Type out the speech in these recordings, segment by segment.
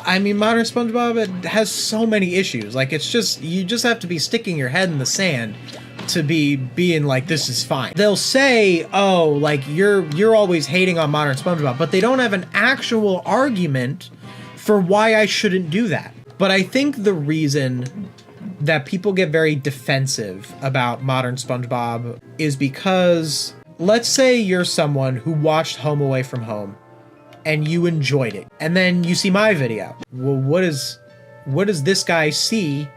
I mean, modern SpongeBob, it has so many issues. Like, it's just, you just have to be sticking your head in the sand to be being like, this is fine. They'll say, oh, like, you're always hating on modern SpongeBob, but they don't have an actual argument for why I shouldn't do that. But I think the reason that people get very defensive about modern SpongeBob is because, let's say you're someone who watched Home Away from Home and you enjoyed it, and then you see my video. Well, what does this guy see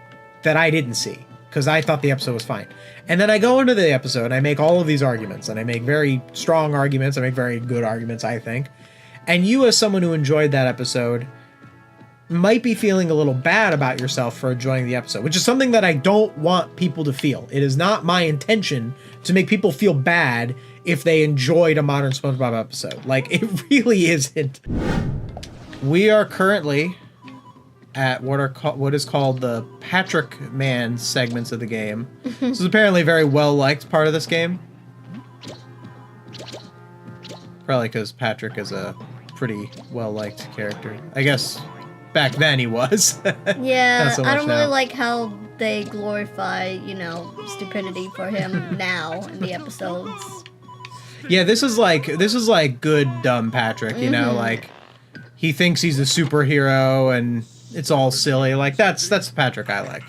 that I didn't see? Because I thought the episode was fine. And then I go into the episode and I make all of these arguments, and I make very strong arguments, I make very good arguments, I think. And you, as someone who enjoyed that episode, might be feeling a little bad about yourself for enjoying the episode, which is something that I don't want people to feel. It is not my intention to make people feel bad if they enjoyed a modern SpongeBob episode. Like, it really isn't. We are currently at what is called the Patrick Man segments of the game. This is apparently a very well-liked part of this game. Probably because Patrick is a pretty well-liked character. I guess back then he was. Yeah, so I don't really now. like how they glorify, you know, stupidity for him now in the episodes. Yeah, this is like good dumb Patrick, you know, like he thinks he's a superhero and it's all silly. Like that's the Patrick I like.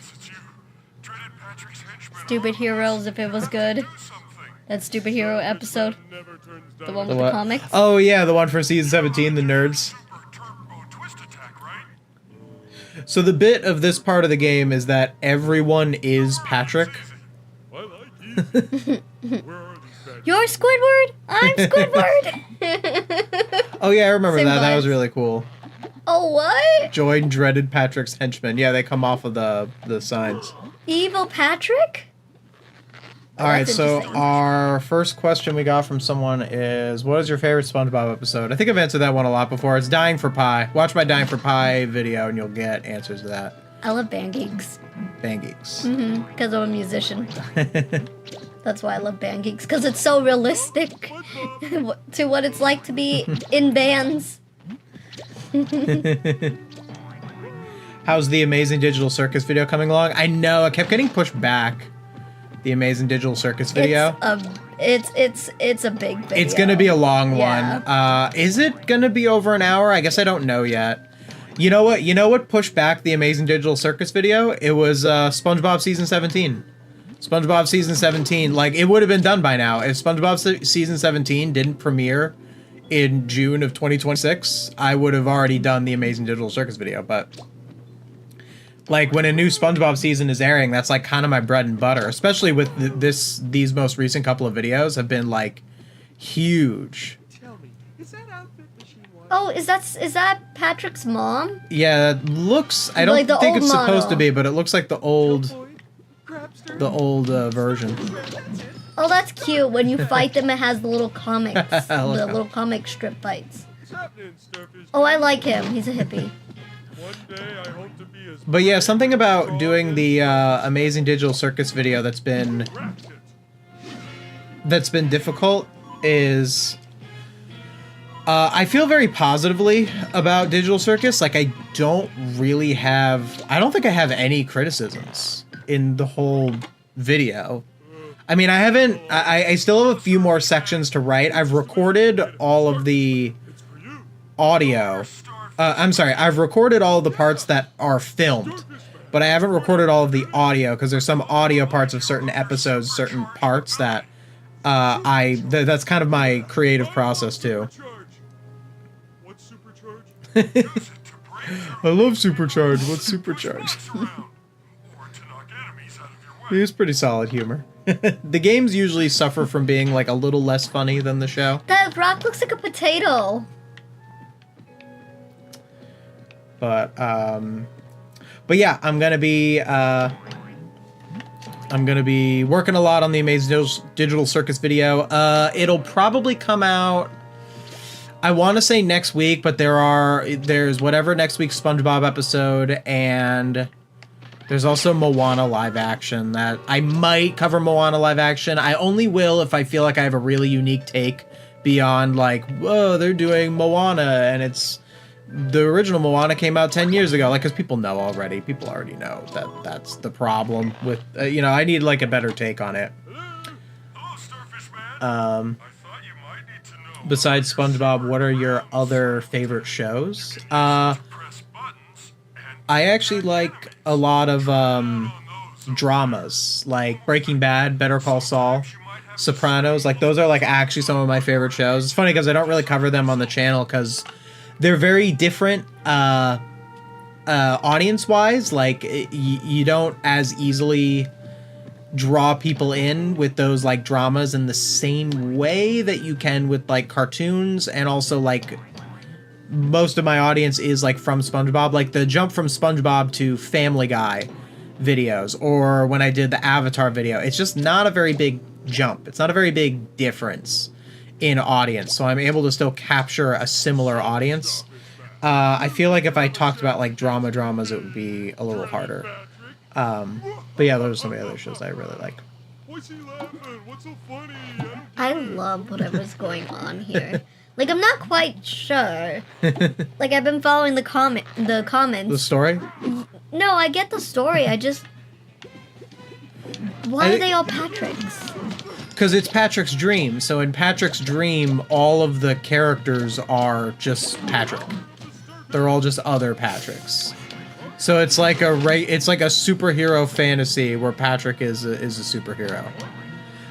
Stupid Heroes, if it was good. That Stupid Hero episode. The one with the comics. Oh yeah, the one for season 17, the nerds. So the bit of this part of the game is that everyone is Patrick. You're Squidward! I'm Squidward! Oh yeah, I remember Same that. That vibes. was really cool. Oh, what? Join dreaded Patrick's henchmen. Yeah, they come off of the signs. Evil Patrick? All right, that's so interesting. our first question we got from someone is, what is your favorite SpongeBob episode? I think I've answered that one a lot before. It's Dying for Pie. Watch my Dying for Pie video and you'll get answers to that. I love Band Geeks. Bang Geeks. Because I'm a musician. That's why I love Band Geeks. Because it's so realistic to what it's like to be in bands. How's the Amazing Digital Circus video coming along? I know, I kept getting pushed back. The Amazing Digital Circus video. It's a big video. It's gonna be a long Yeah. one. Is it gonna be over an hour? I guess I don't know yet. You know what? You know what pushed back the Amazing Digital Circus video? It was SpongeBob season 17. SpongeBob season 17, like it would have been done by now if SpongeBob season 17 didn't premiere in June of 2026. I would have already done the Amazing Digital Circus video, but like when a new SpongeBob season is airing, that's like kind of my bread and butter, especially with these most recent couple of videos have been like huge. Oh, is that Patrick's mom? Yeah, it looks, I don't Like the think old it's supposed to model. be, but it looks like the old version. Oh, that's cute. When you fight them, it has the little comics, Look the how- little comic strip fights. Oh, I like him. He's a hippie. But yeah, something about doing the Amazing Digital Circus video that's been difficult is I feel very positively about Digital Circus. Like I don't think I have any criticisms in the whole video. I mean, I still have a few more sections to write. I've recorded all of the audio. I've recorded all of the parts that are filmed, but I haven't recorded all of the audio because there's some audio parts of certain episodes, certain parts that that's kind of my creative process too. I love Supercharge. What's Supercharge? It's pretty solid humor. The games usually suffer from being like a little less funny than the show. That rock looks like a potato. But yeah, I'm gonna be working a lot on the Amazing Digital Circus video. It'll probably come out, I want to say next week, but there's whatever next week's SpongeBob episode, and there's also Moana live action that I might cover. Moana live action. I only will if I feel like I have a really unique take beyond like, whoa, they're doing Moana and it's the original Moana came out 10 years ago, like, because people know already. People already know that that's the problem with, you know, I need, like, a better take on it. Besides SpongeBob, what are your other favorite shows? I actually like a lot of dramas, like Breaking Bad, Better Call Saul, Sopranos. Like, those are, like, actually some of my favorite shows. It's funny because I don't really cover them on the channel because they're very different audience-wise. Like, you don't as easily draw people in with those, like, dramas in the same way that you can with, like, cartoons. And also, like, most of my audience is, like, from SpongeBob. Like, the jump from SpongeBob to Family Guy videos, or when I did the Avatar video, it's just not a very big jump. It's not a very big difference in audience, so I'm able to still capture a similar audience. I feel like if I talked about, like, dramas, it would be a little harder. But yeah, those are some of the other shows I really like. What's he laughing? What's so funny? I love whatever's going on here. Like, I'm not quite sure. Like, I've been following the comments. The story? No, I get the story. I just... Why are they all Patricks? Because it's Patrick's dream. So in Patrick's dream, all of the characters are just Patrick. They're all just other Patricks. So it's like a superhero fantasy where Patrick is a superhero.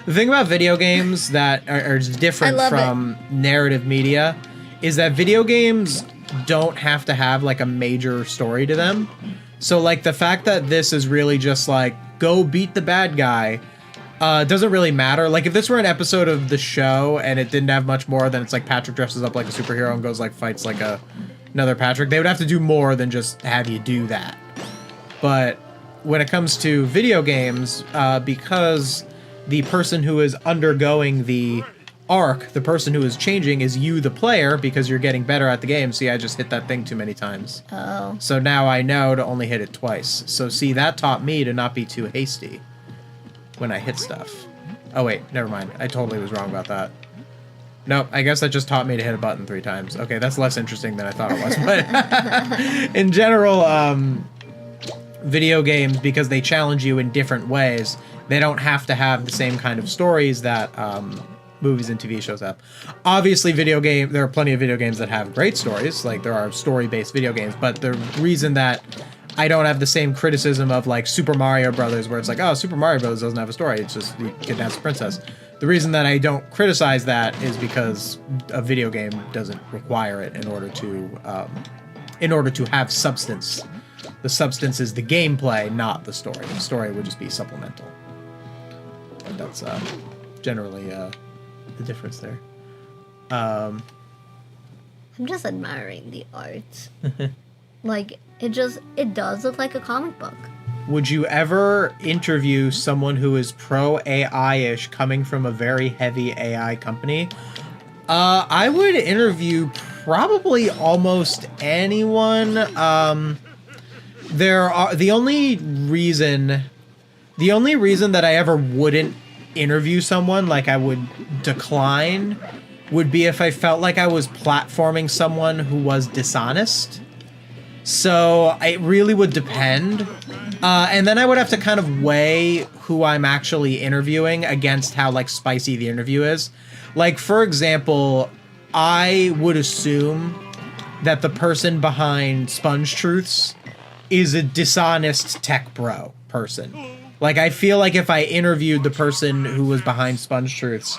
The thing about video games that are different from narrative media is that video games don't have to have, like, a major story to them. So, like, the fact that this is really just, like, go beat the bad guy doesn't really matter. Like, if this were an episode of the show and it didn't have much more than it's, like, Patrick dresses up like a superhero and goes, like, fights, like, another Patrick, they would have to do more than just have you do that. But when it comes to video games, because the person who is undergoing the arc, the person who is changing, is you, the player, because you're getting better at the game. See, I just hit that thing too many times. Oh. So now I know to only hit it twice. So see, that taught me to not be too hasty when I hit stuff. Oh wait, never mind. I totally was wrong about that. Nope, I guess that just taught me to hit a button 3 times. Okay, that's less interesting than I thought it was. But in general, video games, because they challenge you in different ways, they don't have to have the same kind of stories that movies and TV shows have. Obviously, there are plenty of video games that have great stories. Like, there are story-based video games, but the reason that I don't have the same criticism of, like, Super Mario Brothers, where it's like, oh, Super Mario Brothers doesn't have a story, it's just you kidnap a princess. The reason that I don't criticize that is because a video game doesn't require it in order to have substance. The substance is the gameplay, not the story. The story would just be supplemental. But that's generally the difference there. I'm just admiring the art. Like, it does look like a comic book. Would you ever interview someone who is pro-AI-ish coming from a very heavy AI company? I would interview probably almost anyone. The only reason that I ever wouldn't interview someone, like I would decline, would be if I felt like I was platforming someone who was dishonest. So it really would depend. And then I would have to kind of weigh who I'm actually interviewing against how, like, spicy the interview is. Like, for example, I would assume that the person behind Sponge Truths is a dishonest tech bro person. Like, I feel like if I interviewed the person who was behind Sponge Truths,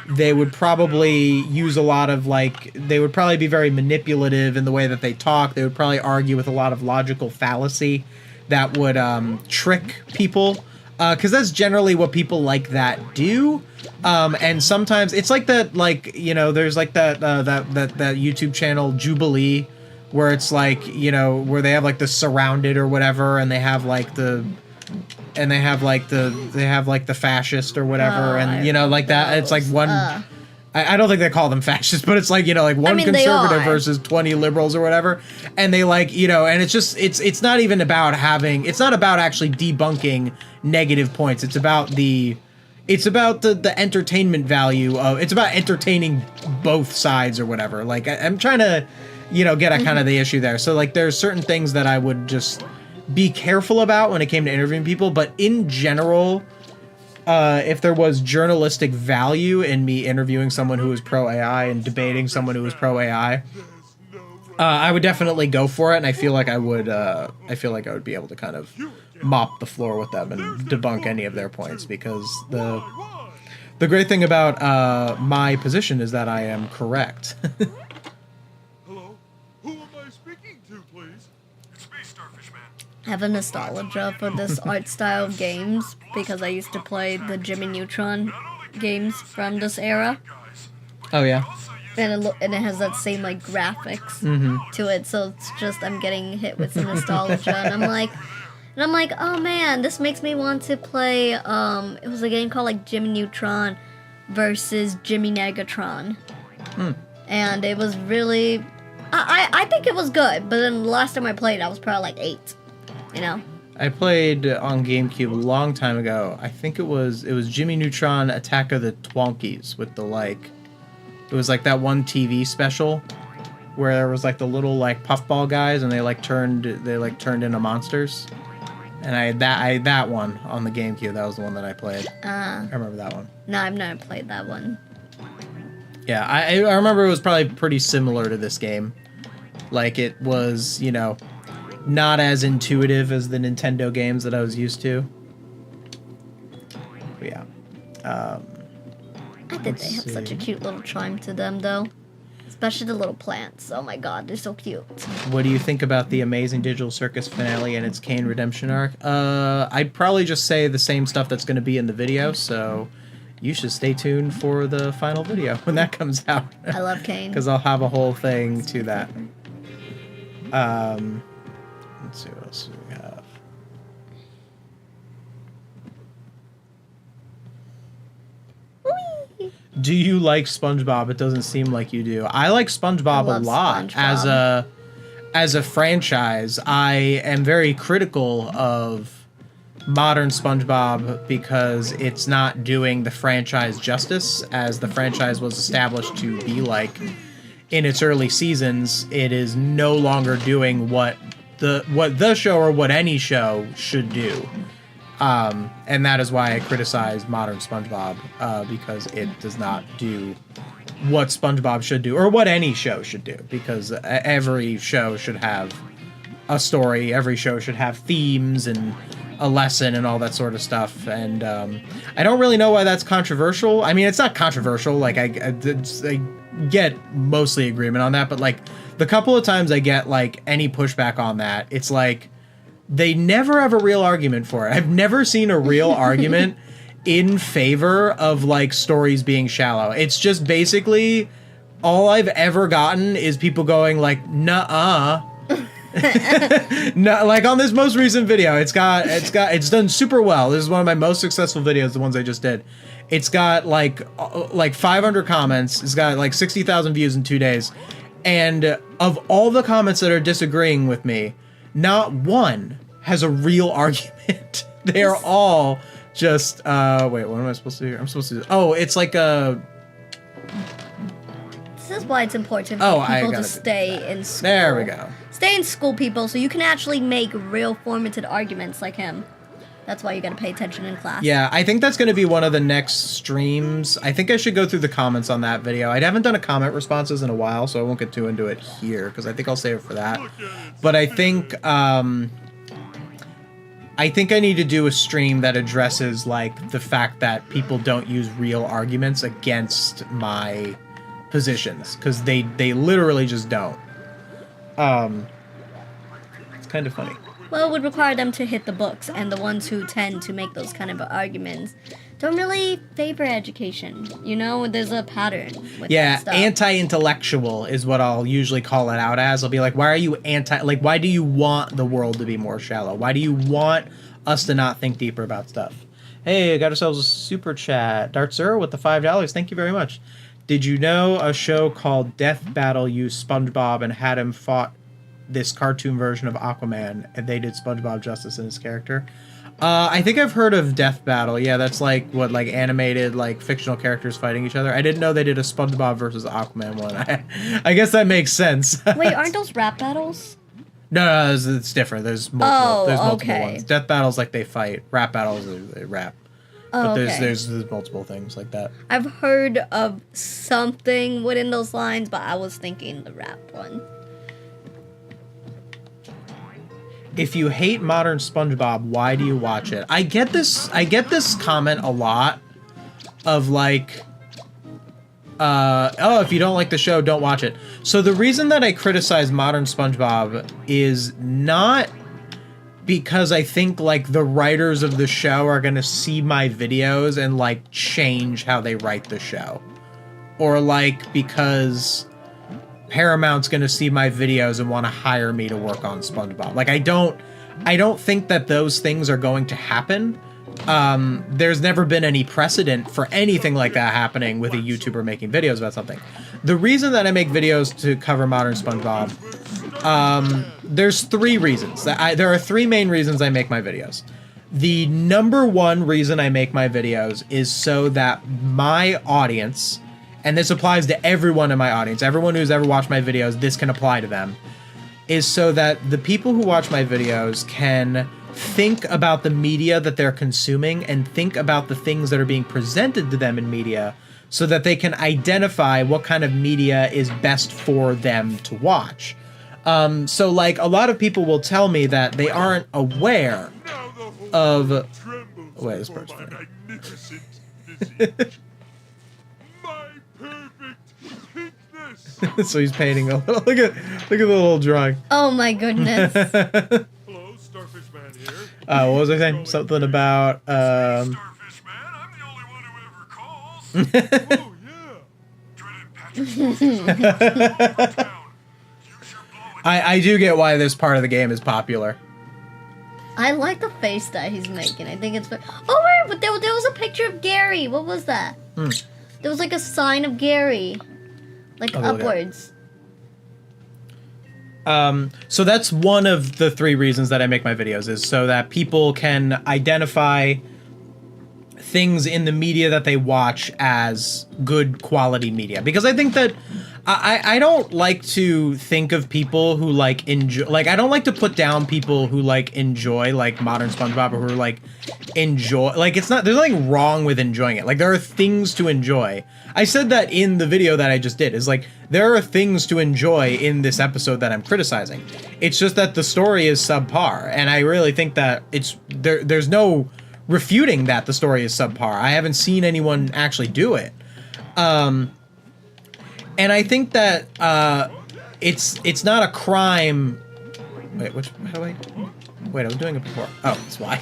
they would probably use a lot of, like, they would probably be very manipulative in the way that they talk. They would probably argue with a lot of logical fallacy that would trick people, because that's generally what people like that do. And sometimes it's like that, like, you know, there's like that YouTube channel Jubilee, where it's like, you know, where they have like the Surrounded or whatever, and they have like the fascist or whatever, and you know, like that. It's like one. I don't think they call them fascists, but it's like, you know, like one conservative versus 20 liberals or whatever, and they, like, you know, and it's just it's not even about it's not about actually debunking negative points. It's about the entertainment value of, it's about entertaining both sides or whatever. Like, I'm trying to get at kind of the issue there. So like there's certain things that I would just be careful about when it came to interviewing people, but in general, if there was journalistic value in me interviewing someone who was pro AI and debating someone who was pro AI, I would definitely go for it, and I feel like I would be able to kind of mop the floor with them and debunk any of their points, because the great thing about my position is that I am correct. Hello? Who am I speaking to, please? It's me, Starfish Man. I have a nostalgia for this art style of games because I used to play the Jimmy Neutron games from this era. Oh yeah. And it has that same like graphics to it, so it's just I'm getting hit with some nostalgia, and I'm like, oh man, this makes me want to play. It was a game called like Jimmy Neutron versus Jimmy Negatron, and it was really, I think it was good, but then the last time I played, I was probably like 8, I played on GameCube a long time ago. I think it was Jimmy Neutron Attack of the Twonkies with the like. It was like that one TV special where there was like the little like puffball guys and they turned into monsters. And I had that one on the GameCube. That was the one that I played. I remember that one. No, I've never played that one. Yeah, I remember it was probably pretty similar to this game. Like it was, not as intuitive as the Nintendo games that I was used to. But yeah. I think they have such a cute little charm to them, though. Especially the little plants. Oh my god, they're so cute. What do you think about the Amazing Digital Circus finale and its Kane redemption arc? I'd probably just say the same stuff that's going to be in the video, so you should stay tuned for the final video when that comes out. I love Kane. Because I'll have a whole thing to that. Let's see what else do we have. Do you like SpongeBob? It doesn't seem like you do. I like SpongeBob a lot. SpongeBob. As a franchise. I am very critical of modern SpongeBob because it's not doing the franchise justice as the franchise was established to be like in its early seasons. It is no longer doing what the show or what any show should do. And that is why I criticize modern SpongeBob, because it does not do what SpongeBob should do, or what any show should do, because every show should have a story, every show should have themes and a lesson and all that sort of stuff, and I don't really know why that's controversial. I mean, it's not controversial, like, I get mostly agreement on that, but, like, the couple of times I get, like, any pushback on that, it's like, they never have a real argument for it. I've never seen a real argument in favor of, like, stories being shallow. It's just basically all I've ever gotten is people going, like, nuh-uh. No, like on this most recent video, it's done super well. This is one of my most successful videos, the ones I just did. It's got like 500 comments. It's got like 60,000 views in 2 days. And of all the comments that are disagreeing with me, not one has a real argument. They are all just, wait, what am I supposed to do here? I'm supposed to do, oh, it's like a... This is why it's important for people to stay in school. There we go. Stay in school, people, so you can actually make real formative arguments like him. That's why you gotta pay attention in class. Yeah, I think that's gonna be one of the next streams. I think I should go through the comments on that video. I haven't done a comment responses in a while, so I won't get too into it here, because I think I'll save it for that. But I think I need to do a stream that addresses, like, the fact that people don't use real arguments against my positions, because they literally just don't. It's kind of funny. Well, it would require them to hit the books, and the ones who tend to make those kind of arguments don't really favor education. You know, there's a pattern with that stuff. Anti-intellectual is what I'll usually call it out as. I'll be like, why are you why do you want the world to be more shallow? Why do you want us to not think deeper about stuff? Hey, got ourselves a super chat. Dart Sir with the $5. Thank you very much. Did you know a show called Death Battle used SpongeBob and had him fought this cartoon version of Aquaman, and they did SpongeBob justice in his character? I think I've heard of Death Battle. Yeah, that's like what, like animated, like fictional characters fighting each other. I didn't know they did a SpongeBob versus Aquaman one. I guess that makes sense. Wait, aren't those rap battles? No, it's different. There's multiple okay. ones. Death Battle's like they fight. Rap Battles they rap. Oh, But okay. there's multiple things like that. I've heard of something within those lines, but I was thinking the rap one. If you hate modern SpongeBob, why do you watch it? I get this comment a lot of like oh, if you don't like the show, don't watch it. So the reason that I criticize modern SpongeBob is not because I think like the writers of the show are going to see my videos and like change how they write the show. Or like because Paramount's going to see my videos and want to hire me to work on SpongeBob. Like I don't think that those things are going to happen. There's never been any precedent for anything like that happening with a YouTuber making videos about something. The reason that I make videos to cover modern SpongeBob, there's three reasons. There are three main reasons I make my videos. The number one reason I make my videos is so that my audience, and this applies to everyone in my audience, everyone who's ever watched my videos, this can apply to them, is so that the people who watch my videos can think about the media that they're consuming and think about the things that are being presented to them in media so that they can identify what kind of media is best for them to watch. So like a lot of people will tell me that they aren't aware of... Wait, this bird's funny. Magnificent visage. My perfect pinkness. So he's painting a little... Look at the little drawing. Oh my goodness. Hello, Starfish Man here. What was I saying? Something about... Starfish Man, I'm the only one who ever calls. Oh, yeah. Dreaded Patrick. I do get why this part of the game is popular. I like the face that he's making. I think it's... Oh, wait, but there was a picture of Gary. What was that? There was like a sign of Gary. Like upwards. So that's one of the three reasons that I make my videos, is so that people can identify things in the media that they watch as good quality media. Because I think that I don't like to think of people who like enjoy, like I don't like to put down people who like enjoy like modern SpongeBob or who like enjoy, like it's not, there's nothing wrong with enjoying it. Like there are things to enjoy. I said that in the video that I just did, is like there are things to enjoy in this episode that I'm criticizing. It's just that the story is subpar, and I really think that it's there's no refuting that the story is subpar. I haven't seen anyone actually do it. And I think that it's not a crime. Wait, how do I? Wait, I was doing it before. Oh, that's why.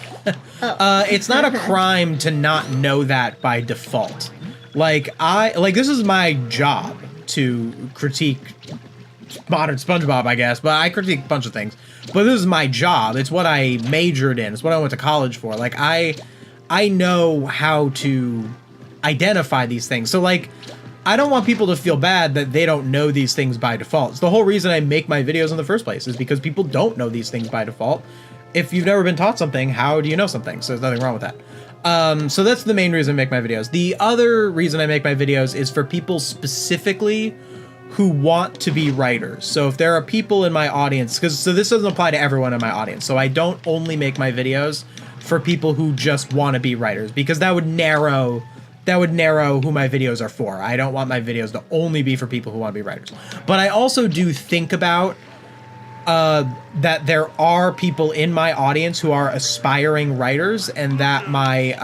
It's not a crime to not know that by default. Like this is my job to critique modern SpongeBob, I guess, but I critique a bunch of things. But this is my job. It's what I majored in. It's what I went to college for. Like I know how to identify these things. So like I don't want people to feel bad that they don't know these things by default. It's the whole reason I make my videos in the first place, is because people don't know these things by default. If you've never been taught something, how do you know something? So there's nothing wrong with that. So that's the main reason I make my videos. The other reason I make my videos is for people specifically who want to be writers. So if there are people in my audience, so this doesn't apply to everyone in my audience. So I don't only make my videos for people who just want to be writers, because that would narrow who my videos are for. I don't want my videos to only be for people who want to be writers. But I also do think about that there are people in my audience who are aspiring writers, and that my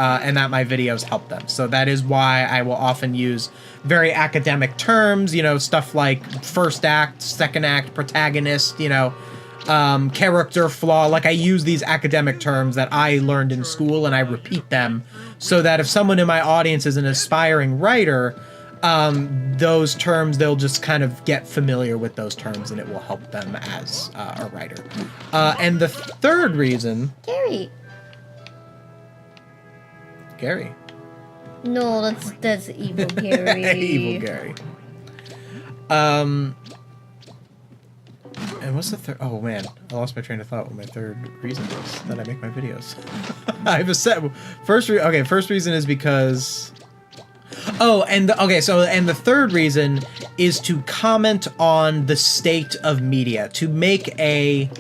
videos help them. So that is why I will often use very academic terms, you know, stuff like first act, second act, protagonist, you know, character flaw. Like I use these academic terms that I learned in school, and I repeat them so that if someone in my audience is an aspiring writer, those terms, they'll just kind of get familiar with those terms, and it will help them as a writer. And the third reason... Gary. No, that's evil Gary. Evil Gary. And what's the third? Oh man, I lost my train of thought. What my third reason is that I make my videos. I have a set. First reason is because. Oh, and the third reason is to comment on the state of media, to make a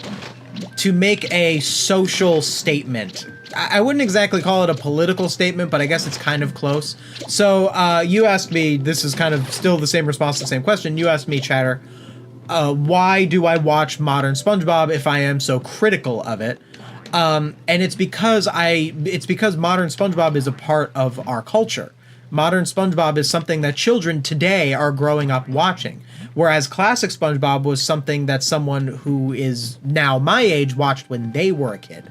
social statement. I wouldn't exactly call it a political statement, but I guess it's kind of close. So you asked me, this is kind of still the same response to the same question. You asked me, Chatter, why do I watch modern SpongeBob if I am so critical of it? And it's because modern SpongeBob is a part of our culture. Modern SpongeBob is something that children today are growing up watching, whereas classic SpongeBob was something that someone who is now my age watched when they were a kid.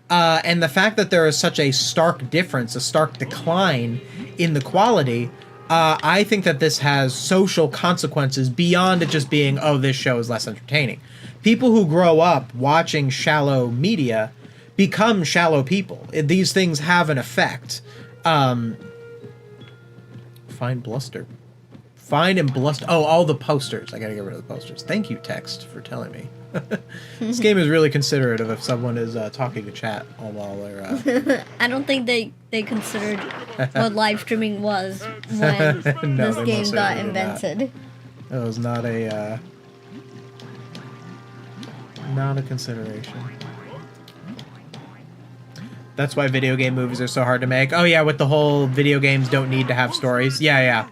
And the fact that there is such a stark difference, a stark decline in the quality, I think that this has social consequences beyond it just being, oh, this show is less entertaining. People who grow up watching shallow media become shallow people. These things have an effect. Find Bluster. Find and Bluster. Oh, all the posters. I gotta get rid of the posters. Thank you, text, for telling me. This game is really considerate of if someone is talking to chat while they're... I don't think they considered what live streaming was when No, this game got invented. That was not a consideration. That's why video game movies are so hard to make. Oh yeah, with the whole video games don't need to have stories. Yeah.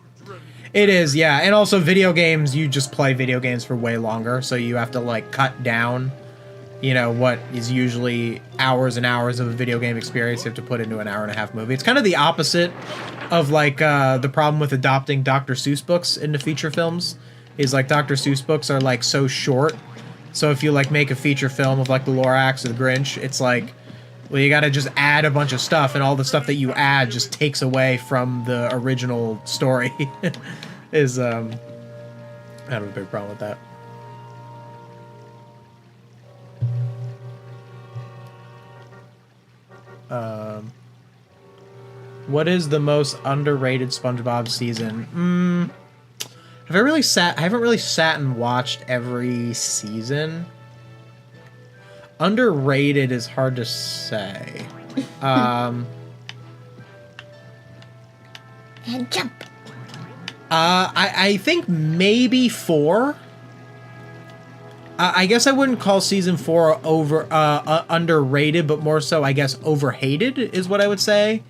It is, yeah. And also video games, you just play video games for way longer, so you have to like cut down, you know, what is usually hours and hours of a video game experience you have to put into an 1.5-hour movie. It's kind of the opposite of like the problem with adopting Dr. Seuss books into feature films. Is like Dr. Seuss books are like so short. So if you like make a feature film of like the Lorax or the Grinch, it's like, well, you gotta just add a bunch of stuff, and all the stuff that you add just takes away from the original story. I have a big problem with that. What is the most underrated SpongeBob season? I haven't really sat and watched every season. Underrated is hard to say. And jump. I think maybe 4. I guess I wouldn't call season 4 underrated, but more so, I guess, overhated is what I would say.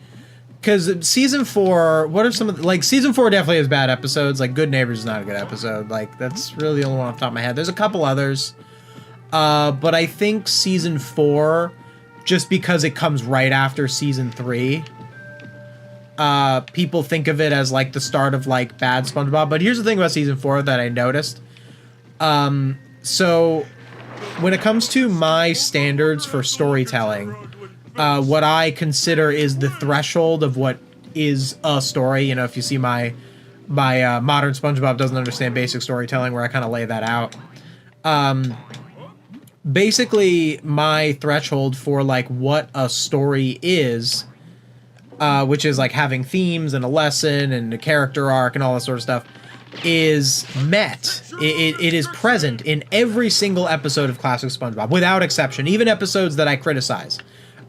Because season 4, what are some of the, like, season 4 definitely has bad episodes. Like, Good Neighbors is not a good episode. Like, that's really the only one off the top of my head. There's a couple others. But I think season 4, just because it comes right after season 3, people think of it as like the start of like bad SpongeBob. But here's the thing about season 4 that I noticed. So when it comes to my standards for storytelling, what I consider is the threshold of what is a story. You know, if you see my modern SpongeBob doesn't understand basic storytelling, where I kind of lay that out. Basically, my threshold for like what a story is, which is like having themes and a lesson and a character arc and all that sort of stuff, is met. It is present in every single episode of classic SpongeBob, without exception. Even episodes that I criticize.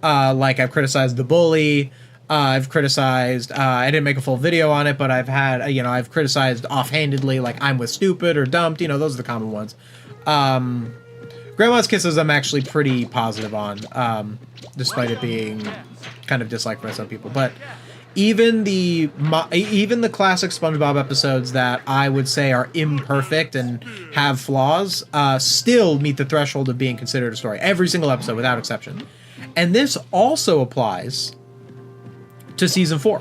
Like I've criticized The Bully, I've criticized, I didn't make a full video on it, but I've had, I've criticized offhandedly, like I'm with Stupid or Dumped, those are the common ones. Grandma's Kisses I'm actually pretty positive on, despite it being kind of disliked by some people. But even the classic SpongeBob episodes that I would say are imperfect and have flaws, still meet the threshold of being considered a story. Every single episode, without exception. And this also applies to season 4.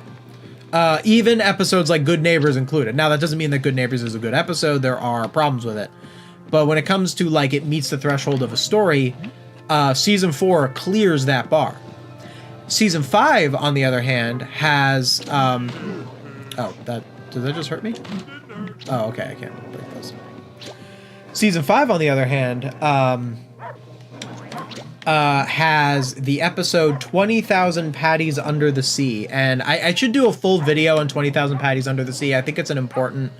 Even episodes like Good Neighbors included. Now, that doesn't mean that Good Neighbors is a good episode. There are problems with it. But when it comes to, like, it meets the threshold of a story, season 4 clears that bar. Season 5, on the other hand, has... did that just hurt me? Oh, okay, I can't break those. Season 5, on the other hand, has the episode 20,000 Patties Under the Sea. And I should do a full video on 20,000 Patties Under the Sea. I think it's an important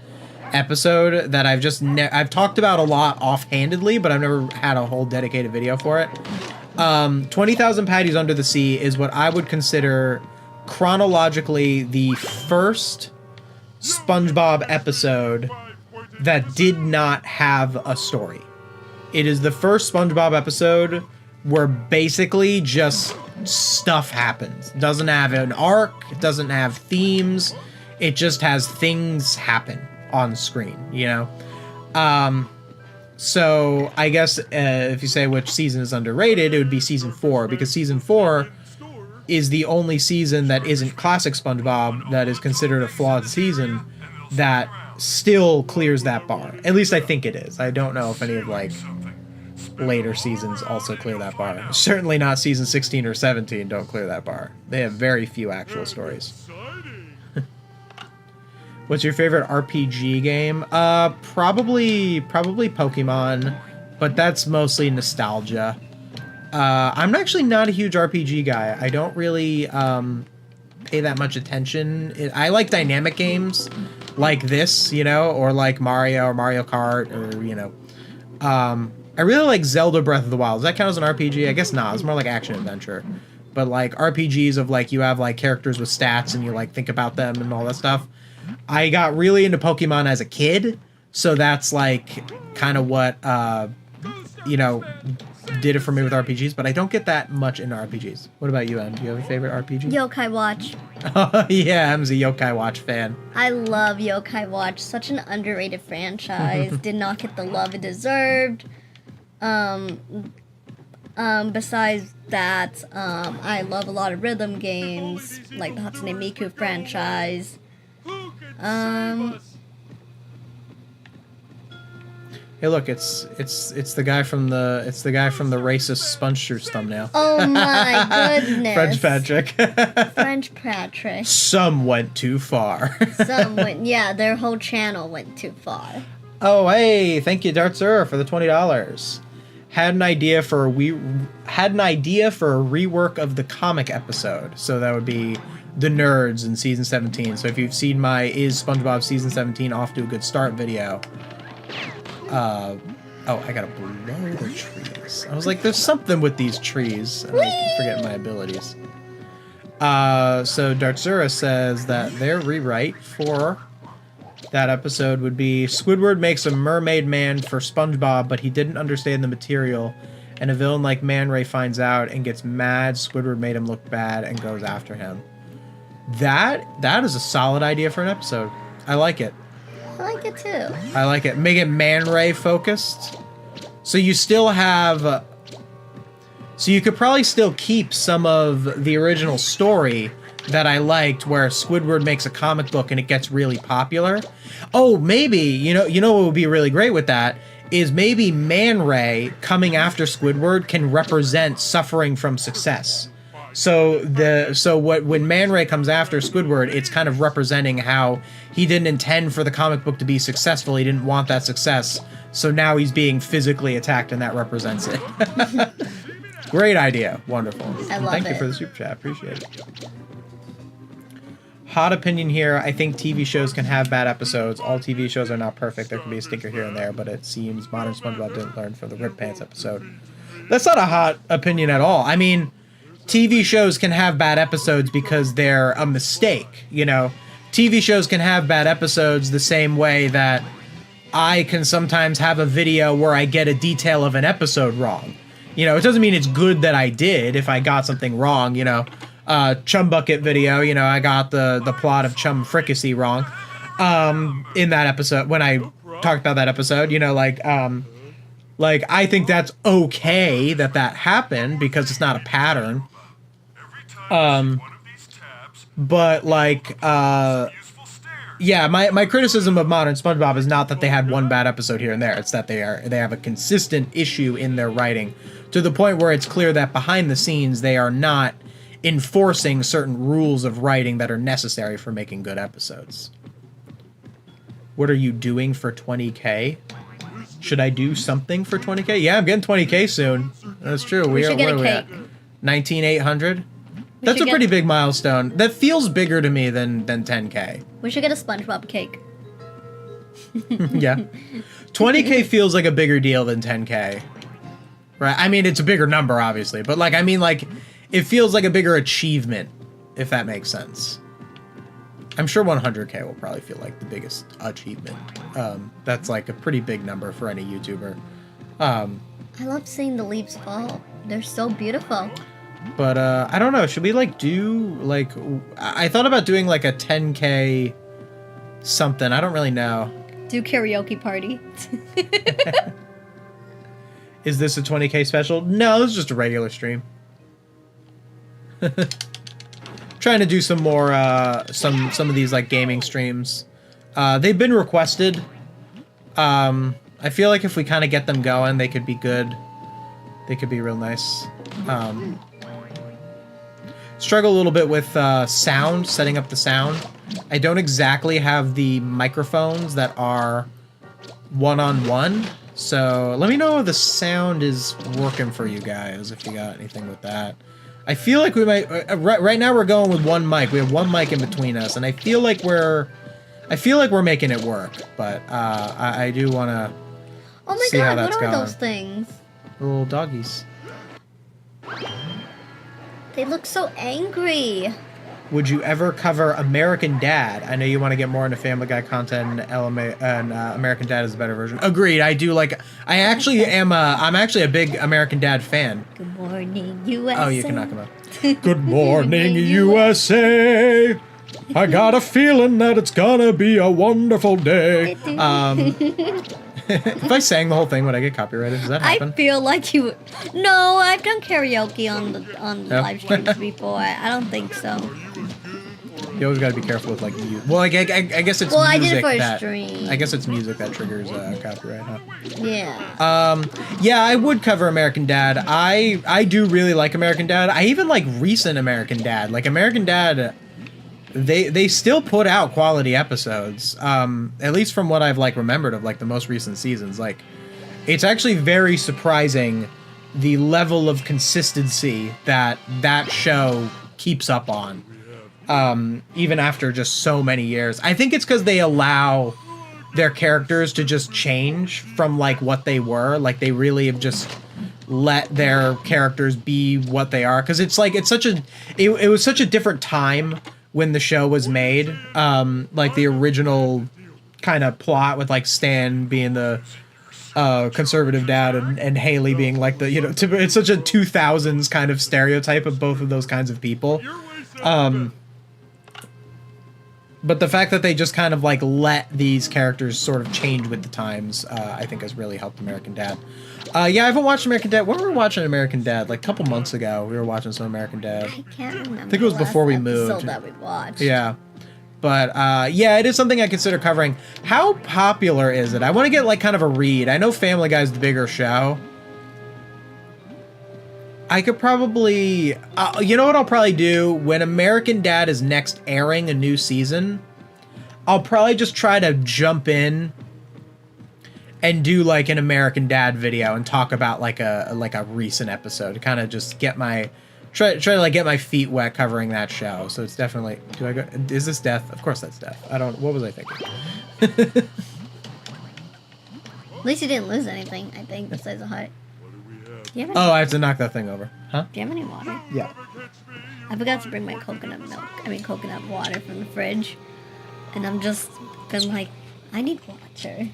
episode that I've talked about a lot offhandedly, but I've never had a whole dedicated video for it. 20,000 Patties Under the Sea is what I would consider chronologically the first SpongeBob episode that did not have a story. It is the first SpongeBob episode where basically just stuff happens. It doesn't have an arc, it doesn't have themes, it just has things happen on screen, you know? So I guess if you say which season is underrated, it would be season 4, because season 4 is the only season that isn't classic SpongeBob that is considered a flawed season that still clears that bar. At least I think it is. I don't know if any of like later seasons also clear that bar. Certainly not season 16 or 17 don't clear that bar. They have very few actual stories. What's your favorite RPG game? Probably Pokemon, but that's mostly nostalgia. I'm actually not a huge RPG guy. I don't really pay that much attention. I like dynamic games like this, you know, or like Mario or Mario Kart, or, you know. I really like Zelda Breath of the Wild. Does that count as an RPG? I guess not. It's more like action adventure. But like RPGs of like you have like characters with stats and you like think about them and all that stuff. I got really into Pokemon as a kid, so that's like kind of what you know, did it for me with RPGs, but I don't get that much into RPGs. What about you, Em? Do you have a favorite RPG? Yokai Watch. Oh, yeah, Em's a Yokai Watch fan. I love Yokai Watch. Such an underrated franchise. Did not get the love it deserved. Besides that, I love a lot of rhythm games, like the Hatsune Miku franchise. Hey, look, it's the guy from the racist SpongeBob thumbnail. Oh my goodness. French Patrick. French Patrick. Some went too far. Yeah, their whole channel went too far. Oh, hey, thank you, Dartzer, for the $20. Had an idea for a rework of the comic episode, so that would be The Nerds in season 17. So if you've seen my Is SpongeBob season 17 off to a good start video, oh, I gotta blow the trees. I was like, there's something with these trees. I keep forgetting my abilities. So Dartzura says that their rewrite for that episode would be Squidward makes a mermaid man for SpongeBob, but he didn't understand the material, and a villain like Man Ray finds out and gets mad. Squidward made him look bad and goes after him. That is a solid idea for an episode. I like it. I like it too. I like it. Make it Man Ray focused. So you still have... so you could probably still keep some of the original story that I liked, where Squidward makes a comic book and it gets really popular. Oh, maybe, you know what would be really great with that is maybe Man Ray coming after Squidward can represent suffering from success. So when Man Ray comes after Squidward, it's kind of representing how he didn't intend for the comic book to be successful. He didn't want that success. So now he's being physically attacked, and that represents it. Great idea. Wonderful. I love Thank you for the super chat. Appreciate it. Hot opinion here. I think TV shows can have bad episodes. All TV shows are not perfect. There can be a stinker here and there, but it seems Modern SpongeBob didn't learn from the Rip Pants episode. That's not a hot opinion at all. I mean, TV shows can have bad episodes because they're a mistake, you know? TV shows can have bad episodes the same way that I can sometimes have a video where I get a detail of an episode wrong. You know, it doesn't mean it's good that I did if I got something wrong, you know? Chum Bucket video, you know, I got the plot of Chum Fricassee wrong in that episode, when I talked about that episode, you know, like I think that's okay that happened because it's not a pattern. But like, yeah, my criticism of Modern SpongeBob is not that they had one bad episode here and there. It's that they have a consistent issue in their writing to the point where it's clear that behind the scenes they are not enforcing certain rules of writing that are necessary for making good episodes. What are you doing for 20K? Should I do something for 20K? Yeah, I'm getting 20K soon. That's true. We should get a cake. 19,800? That's a pretty big milestone. That feels bigger to me than 10K. We should get a SpongeBob cake. Yeah. 20K feels like a bigger deal than 10K. Right? I mean, it's a bigger number, obviously. But, like, I mean, like, it feels like a bigger achievement, if that makes sense. I'm sure 100K will probably feel like the biggest achievement. That's, like, a pretty big number for any YouTuber. I love seeing the leaves fall. They're so beautiful. But, I don't know. Should we, like, do, like... I thought about doing, like, a 10K something. I don't really know. Do karaoke party. Is this a 20K special? No, this is just a regular stream. Trying to do some more, some of these, like, gaming streams. They've been requested. I feel like if we kind of get them going, they could be good. They could be real nice. Struggle a little bit with sound, setting up the sound. I don't exactly have the microphones that are one-on-one. So let me know if the sound is working for you guys, if you got anything with that. I feel like we might... right now we're going with one mic. We have one mic in between us, and I feel like we're making it work. But I do want to see how that's going. What are those things? Little doggies. They look so angry. Would you ever cover American Dad? I know you want to get more into Family Guy content, and American Dad is a better version. Agreed. I do like. I actually am. I'm actually a big American Dad fan. Good morning, USA. Oh, you can knock him out. Good morning, USA. I got a feeling that it's gonna be a wonderful day. If I sang the whole thing, would I get copyrighted? Does that happen? I feel like you. No, I've done karaoke on the live streams before. I don't think so. You always got to be careful with like music. Well, I guess it's music I did it for that. a stream. I guess it's music that triggers copyright, huh? Yeah. Yeah, I would cover American Dad. I do really like American Dad. I even like recent American Dad. Like American Dad, they still put out quality episodes. At least from what I've like remembered of like the most recent seasons. Like, it's actually very surprising the level of consistency that show keeps up on. Even after just so many years. I think it's because they allow their characters to just change from like what they were. Like they really have just let their characters be what they are. Because it's like it was such a different time when the show was made. Like the original kind of plot with like Stan being the conservative dad and Haley being like the, you know, it's such a 2000s kind of stereotype of both of those kinds of people. But the fact that they just kind of like let these characters sort of change with the times, I think has really helped American Dad. Yeah, I haven't watched American Dad. When were we watching American Dad? Like a couple months ago, we were watching some American Dad. I can't remember. I think it was before we moved. That we watched. Yeah. But yeah, it is something I consider covering. How popular is it? I want to get like kind of a read. I know Family Guy's the bigger show. I could probably, you know what I'll probably do? When American Dad is next airing a new season, I'll probably just try to jump in and do like an American Dad video and talk about like a recent episode to kind of just get my, try to like get my feet wet covering that show. So it's definitely, is this Death? Of course that's Death. What was I thinking? At least you didn't lose anything, I think, besides the heart. Oh, I have to knock that thing over. Huh? Do you have any water? Yeah. I forgot to bring my coconut water from the fridge. And I'm just been like, I need water.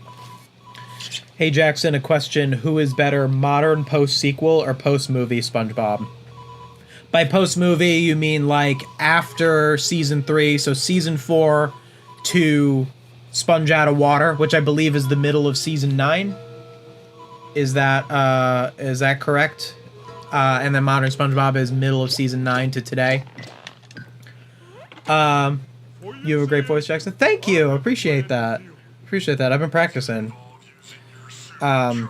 Hey Jackson, a question. Who is better, modern post-sequel or post-movie SpongeBob? By post-movie, you mean like after season 3, so season 4 to Sponge Out of Water, which I believe is the middle of season 9? Is that correct? And then modern SpongeBob is middle of season 9 to today. You have a great voice, Jackson. Thank you. Appreciate that. Appreciate that. I've been practicing. No,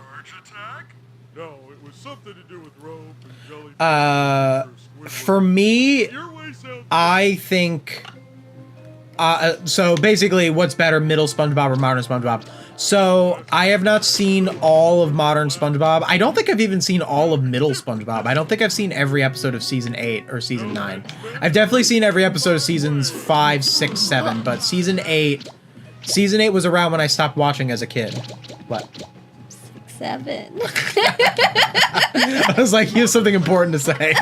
it was something to do with rope and jellyfish. For me, I think. So basically, what's better, middle SpongeBob or modern SpongeBob? So I have not seen all of modern SpongeBob. I don't think I've even seen all of middle SpongeBob. I don't think I've seen every episode of season 8 or season 9. I've definitely seen every episode of seasons 5, 6, 7, but season 8 Season 8 was around when I stopped watching as a kid. What? 7. I was like, you have something important to say.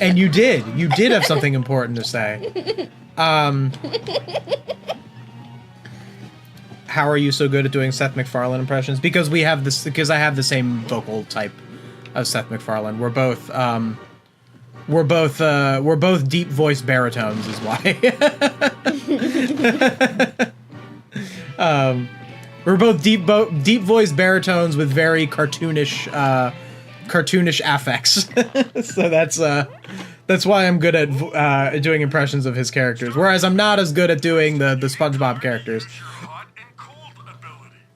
And you did. You did have something important to say. How are you so good at doing Seth MacFarlane impressions? Because we have this. Because I have the same vocal type of Seth MacFarlane. We're both deep voice baritones, is why. We're both deep voice baritones with very cartoonish affects. So that's why I'm good at doing impressions of his characters. Whereas I'm not as good at doing the SpongeBob characters.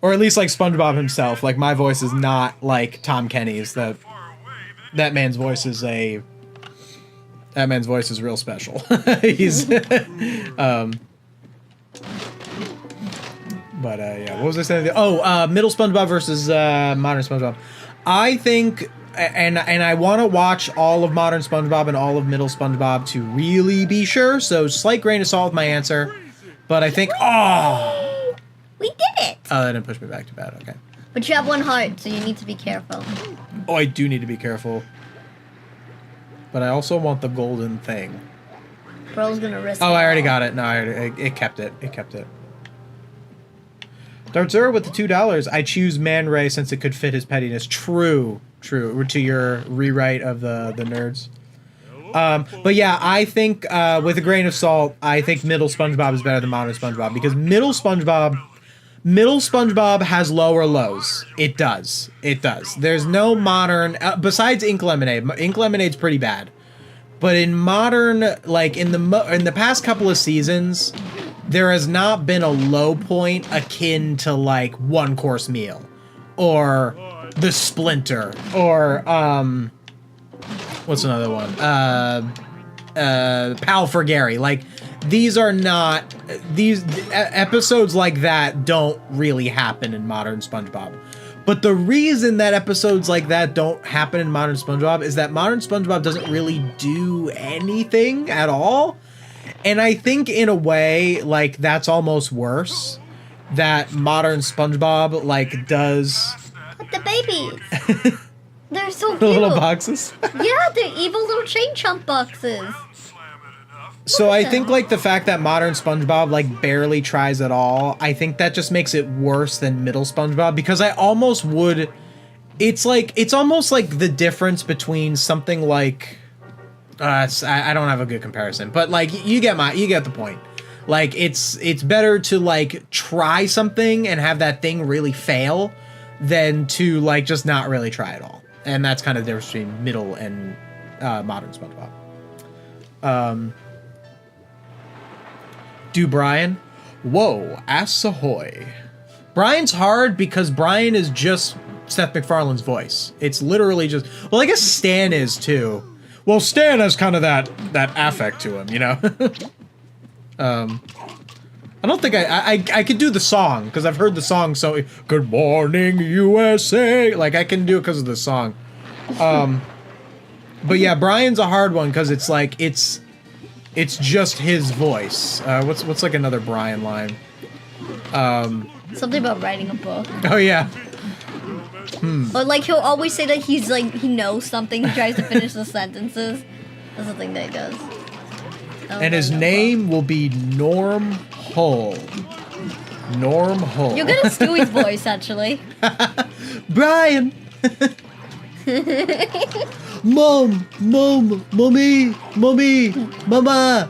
Or at least like SpongeBob himself. Like my voice is not like Tom Kenny's. That man's voice is real special. He's but yeah, what was I saying? Oh, middle SpongeBob versus modern SpongeBob. I think, and I want to watch all of modern SpongeBob and all of middle SpongeBob to really be sure. So slight grain of salt with my answer, but I think We did it! Oh, that didn't push me back too bad. Okay. But you have 1 heart, so you need to be careful. Oh, I do need to be careful. But I also want the golden thing. Bro's gonna risk it. Oh, I already got it. No, it kept it. It kept it. Dartzura with the $2. I choose Man Ray since it could fit his pettiness. True. To your rewrite of the nerds. But yeah, I think with a grain of salt, I think middle SpongeBob is better than modern SpongeBob because middle SpongeBob has lower lows. It does. There's no modern besides Ink Lemonade. Ink Lemonade's pretty bad. But in modern, like in the past couple of seasons, there has not been a low point akin to like One Course Meal or the Splinter or what's another one? Pal for Gary. Like these episodes like that don't really happen in modern SpongeBob. But the reason that episodes like that don't happen in modern SpongeBob is that modern SpongeBob doesn't really do anything at all. And I think in a way, like, that's almost worse. That modern SpongeBob, like, does... But the babies! They're so cute! The little boxes? Yeah, they're evil little chain chomp boxes. So I think, like, the fact that modern SpongeBob, like, barely tries at all, I think that just makes it worse than middle SpongeBob, because I almost would... It's almost like the difference between something like... I don't have a good comparison, but, like, you get the point. Like, it's better to, like, try something and have that thing really fail than to, like, just not really try at all. And that's kind of the difference between middle and modern SpongeBob. Do Brian? Whoa, ass ahoy. Brian's hard because Brian is just Seth MacFarlane's voice. It's literally just... Well, I guess Stan is, too. Well, Stan has kind of that affect to him, you know? I don't think I could do the song, because I've heard the song so... Good morning, USA! Like, I can do it because of the song. But yeah, Brian's a hard one, because it's like, it's just his voice. What's like another Brian line? Something about writing a book. Oh, yeah. Or like he'll always say that he's like he knows something. He tries to finish the sentences. That's the thing that he does. And his name will be Norm Hull. Norm Hull. You're good at Stewie's voice, actually. Brian. Mom, mommy, mama.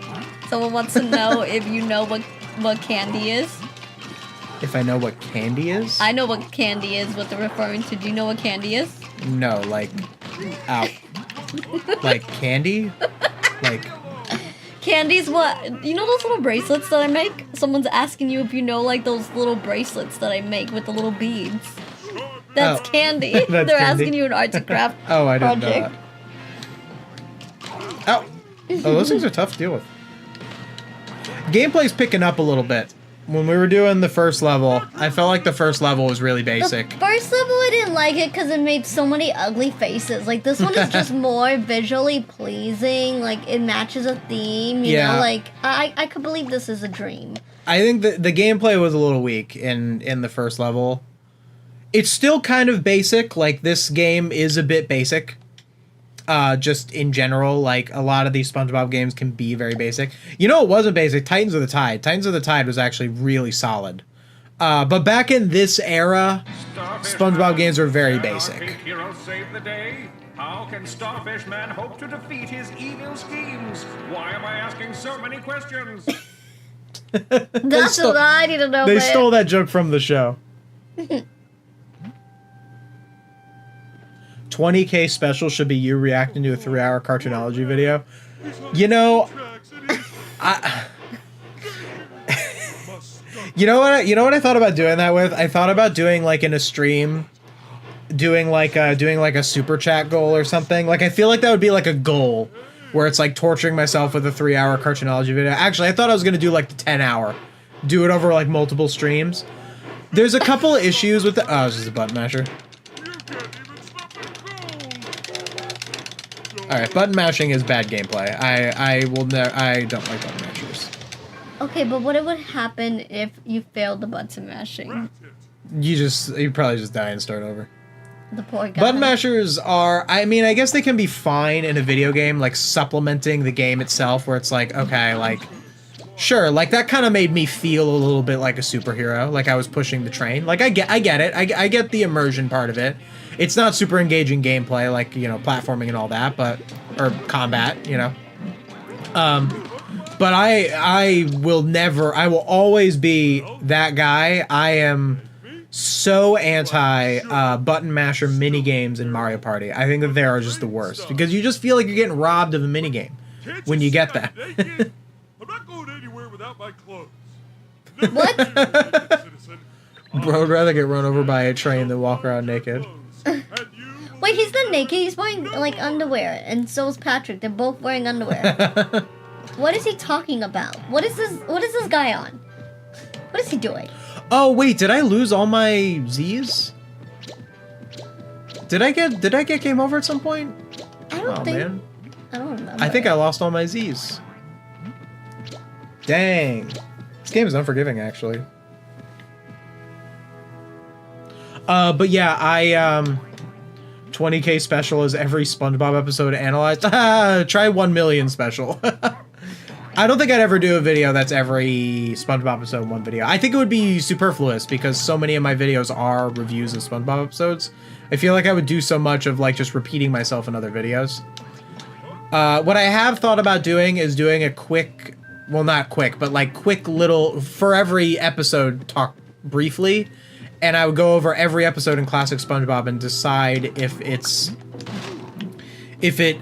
Someone wants to know if you know what candy is. If I know what candy is? I know what candy is, what they're referring to. Do you know what candy is? No, like, ow. Like candy? Like... Candy's what? You know those little bracelets that I make? Someone's asking you if you know, like, those little bracelets that I make with the little beads. That's candy. That's They're candy. asking you an arts and craft Oh, I didn't project. know that. Ow! Oh, those things are tough to deal with. Gameplay's picking up a little bit. When we were doing the first level, I felt like the first level was really basic. The first level, I didn't like it because it made so many ugly faces. Like, this one is just more visually pleasing. Like, it matches a theme, you know? Like, I could believe this is a dream. I think the gameplay was a little weak in the first level. It's still kind of basic. Like, this game is a bit basic. Just in general, like, a lot of these SpongeBob games can be very basic. You know, it wasn't basic. Titans of the Tide. Titans of the Tide was actually really solid. But back in this era, SpongeBob games were very basic. Heroes save the day. How can Starfish Man hope to defeat his evil schemes? Why am I asking so many questions? That's what I need to know. They stole that joke from the show. 20K special should be you reacting to a 3-hour cartoonology video. You know, you know what I thought about doing that with? I thought about doing, like, in a stream, doing like a super chat goal or something. Like, I feel like that would be like a goal where it's like torturing myself with a 3-hour cartoonology video. Actually, I thought I was gonna do like the 10-hour, do it over like multiple streams. There's a couple of issues with the. Oh, it's just a button masher. All right, button mashing is bad gameplay. I don't like button mashers. Okay, but what would happen if you failed the button mashing? You probably just die and start over. The poor guy. Button mashers are, I mean, I guess they can be fine in a video game, like supplementing the game itself, where it's like, okay, like, sure, like that kind of made me feel a little bit like a superhero, like I was pushing the train. Like I get it, I get the immersion part of it. It's not super engaging gameplay, like, you know, platforming and all that, but, or combat, you know. But I will always be that guy. I am so anti button masher mini games in Mario Party. I think that they are just the worst because you just feel like you're getting robbed of a mini game when you get that. I'm not going anywhere without my clothes. What? Bro would rather get run over by a train than walk around naked. Wait, he's not naked. He's wearing like underwear, and so is Patrick. They're both wearing underwear. What is he talking about? What is this guy on? What is he doing? Oh wait, did I lose all my Z's? Did I get game over at some point? I don't think. Man. I don't remember. I think I lost all my Z's. Dang. This game is unforgiving, actually. But yeah, 20K special is every SpongeBob episode analyzed. Try 1 million special. I don't think I'd ever do a video that's every SpongeBob episode in one video. I think it would be superfluous because so many of my videos are reviews of SpongeBob episodes. I feel like I would do so much of like just repeating myself in other videos. What I have thought about doing is doing a quick, well, not quick, but like quick little, for every episode, talk briefly. And I would go over every episode in Classic SpongeBob and decide if it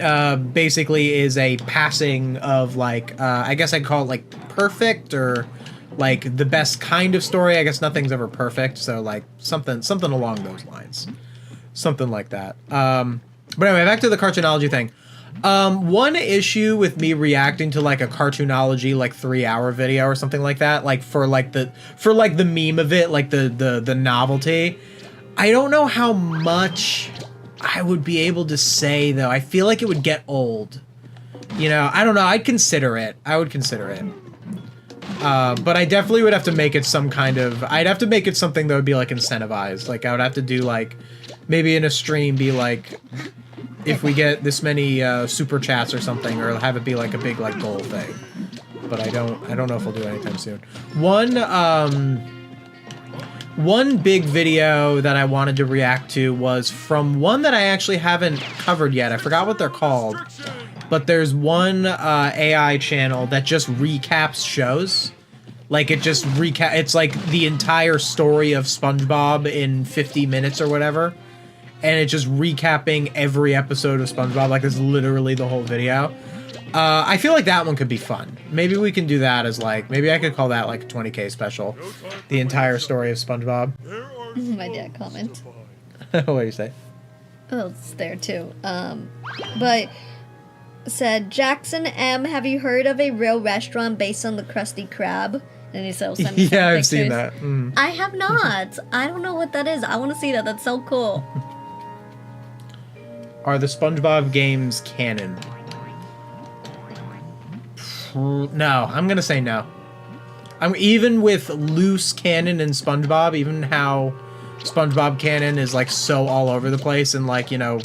basically is a passing of like, I guess I'd call it like perfect or like the best kind of story. I guess nothing's ever perfect. So like something along those lines, something like that. But anyway, back to the cartoonology thing. One issue with me reacting to like a cartoonology like 3-hour video or something like that, like for the meme of it, like the novelty, I don't know how much I would be able to say though. I feel like it would get old. You know, I don't know. I'd consider it. I would consider it. But I definitely would have to make it some kind of, I'd have to make it something that would be like incentivized. Like I would have to do like, maybe in a stream be like, if we get this many super chats or something, or have it be like a big like goal thing. But I don't know if we'll do it anytime soon. One big video that I wanted to react to was from one that I actually haven't covered yet. I forgot what they're called. But there's one AI channel that just recaps shows. Like it just it's like the entire story of SpongeBob in 50 minutes or whatever. And it's just recapping every episode of SpongeBob. Like it's literally the whole video. I feel like that one could be fun. Maybe we can do that as like, maybe I could call that like a 20K special. The entire story of SpongeBob. This is my dad comment. What do you say? Oh, it's there too. But said, Jackson M, have you heard of a real restaurant based on the Krusty Krab? And he said, send me some Yeah, I've pictures. seen that. Mm. I have not. I don't know what that is. I want to see that. That's so cool. Are the SpongeBob games canon? No, I'm gonna say no. even with loose canon in SpongeBob, even how SpongeBob canon is like so all over the place, and like, you know,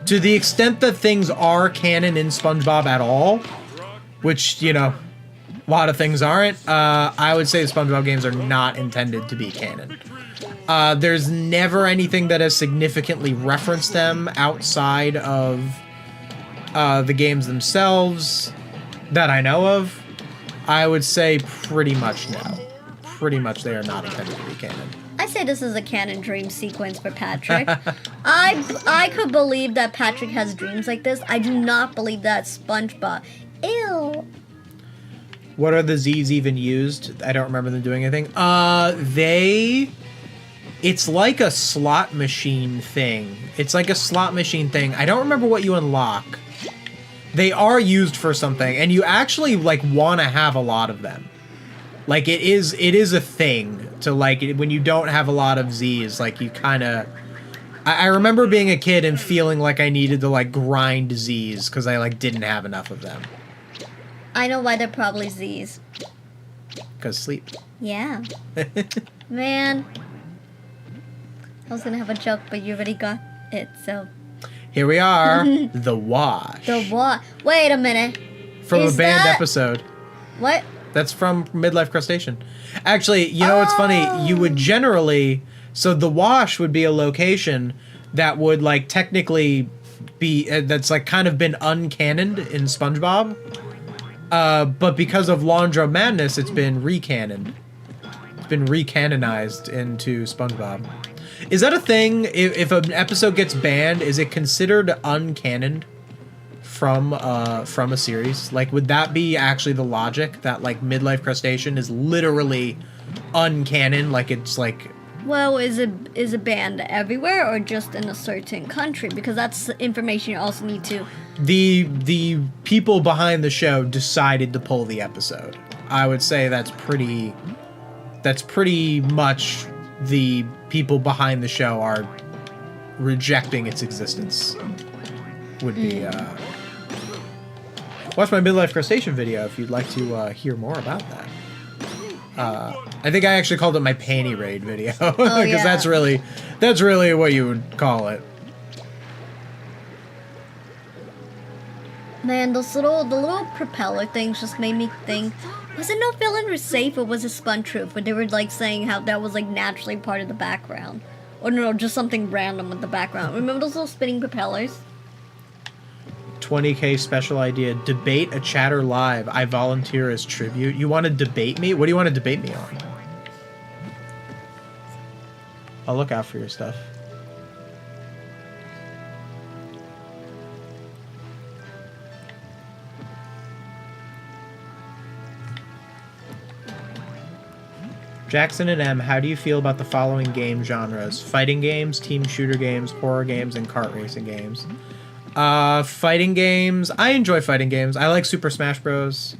to the extent that things are canon in SpongeBob at all, which, you know, a lot of things aren't, I would say the SpongeBob games are not intended to be canon. There's never anything that has significantly referenced them outside of the games themselves that I know of. I would say pretty much no. Pretty much they are not intended to be canon. I say this is a canon dream sequence for Patrick. I could believe that Patrick has dreams like this. I do not believe that SpongeBob. Ew. What are the Z's even used? I don't remember them doing anything. It's like a slot machine thing. It's like a slot machine thing. I don't remember what you unlock. They are used for something, and you actually like want to have a lot of them. Like it is a thing to like when you don't have a lot of Z's, like you kind of. I remember being a kid and feeling like I needed to like grind Z's because I like didn't have enough of them. I know why they're probably Z's. Because sleep. Yeah. Man. I was gonna have a joke, but you already got it, so. Here we are. The Wash. The what? Wait a minute. From a banned episode. What? That's from Midlife Crustacean. Actually, you know what's funny? You would generally... So the Wash would be a location that would, like, technically be... that's, like, kind of been uncanoned in SpongeBob. But because of Laundra Madness, it's been recanoned. It's been recanonized into SpongeBob. Is that a thing? If an episode gets banned, is it considered uncanoned from a series? Like, would that be actually the logic that like Midlife Crustacean is literally uncanon? Like, it's like. Well, is it banned everywhere or just in a certain country? Because that's information you also need to. The people behind the show decided to pull the episode. I would say that's pretty much the people behind the show are rejecting its existence. Would be watch my Midlife Crustacean video if you'd like to hear more about that. I think I actually called it my panty raid video because yeah. that's really what you would call it. Man, the little propeller things just made me think, was it No Feeling Safe or was it Spun Truth? Where they were like saying how that was like naturally part of the background. Or no, just something random with the background. Remember those little spinning propellers? 20K special idea. Debate a chatter live. I volunteer as tribute. You want to debate me? What do you want to debate me on? I'll look out for your stuff. Jackson and M, how do you feel about the following game genres? Fighting games, team shooter games, horror games, and kart racing games. Fighting games. I enjoy fighting games. I like Super Smash Bros.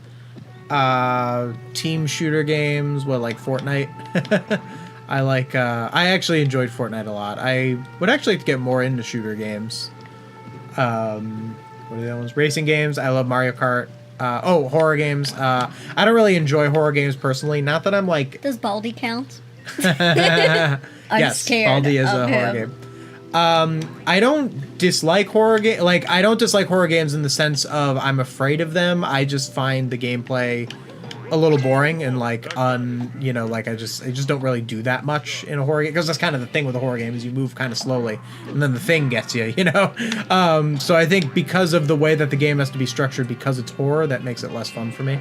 Team shooter games. What, like Fortnite? I actually enjoyed Fortnite a lot. I would actually like to get more into shooter games. What are the other ones? Racing games. I love Mario Kart. Horror games. I don't really enjoy horror games personally. Not that I'm like... Does Baldi count? Yes, scared Baldi is a of horror him. game. I don't dislike horror game. Like, I don't dislike horror games in the sense of I'm afraid of them. I just find the gameplay a little boring and like like I just don't really do that much in a horror game, because that's kind of the thing with a horror game is you move kind of slowly and then the thing gets you, so I think because of the way that the game has to be structured, because it's horror, that makes it less fun for me.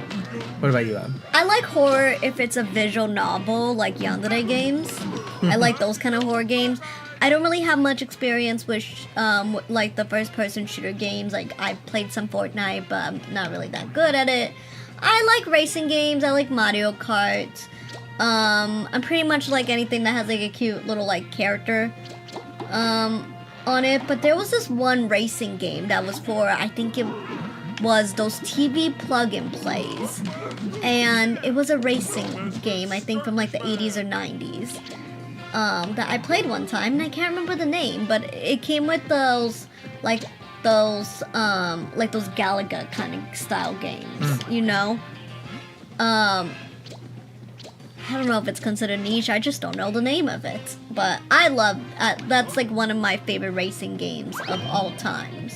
What about you, Em? I like horror if it's a visual novel, like Yandere games. I like those kind of horror games. I don't really have much experience with like the first-person shooter games. Like, I played some Fortnite, but I'm not really that good at it. I like racing games. I like Mario Kart. I'm pretty much like anything that has like a cute little like character on it. But there was this one racing game that was for, I think it was those TV plug-in plays. And it was a racing game, I think from like the 80s or 90s. That I played one time, and I can't remember the name, but it came with those Galaga kind of style games, I don't know if it's considered niche. I just don't know the name of it. But I love that's like one of my favorite racing games of all times.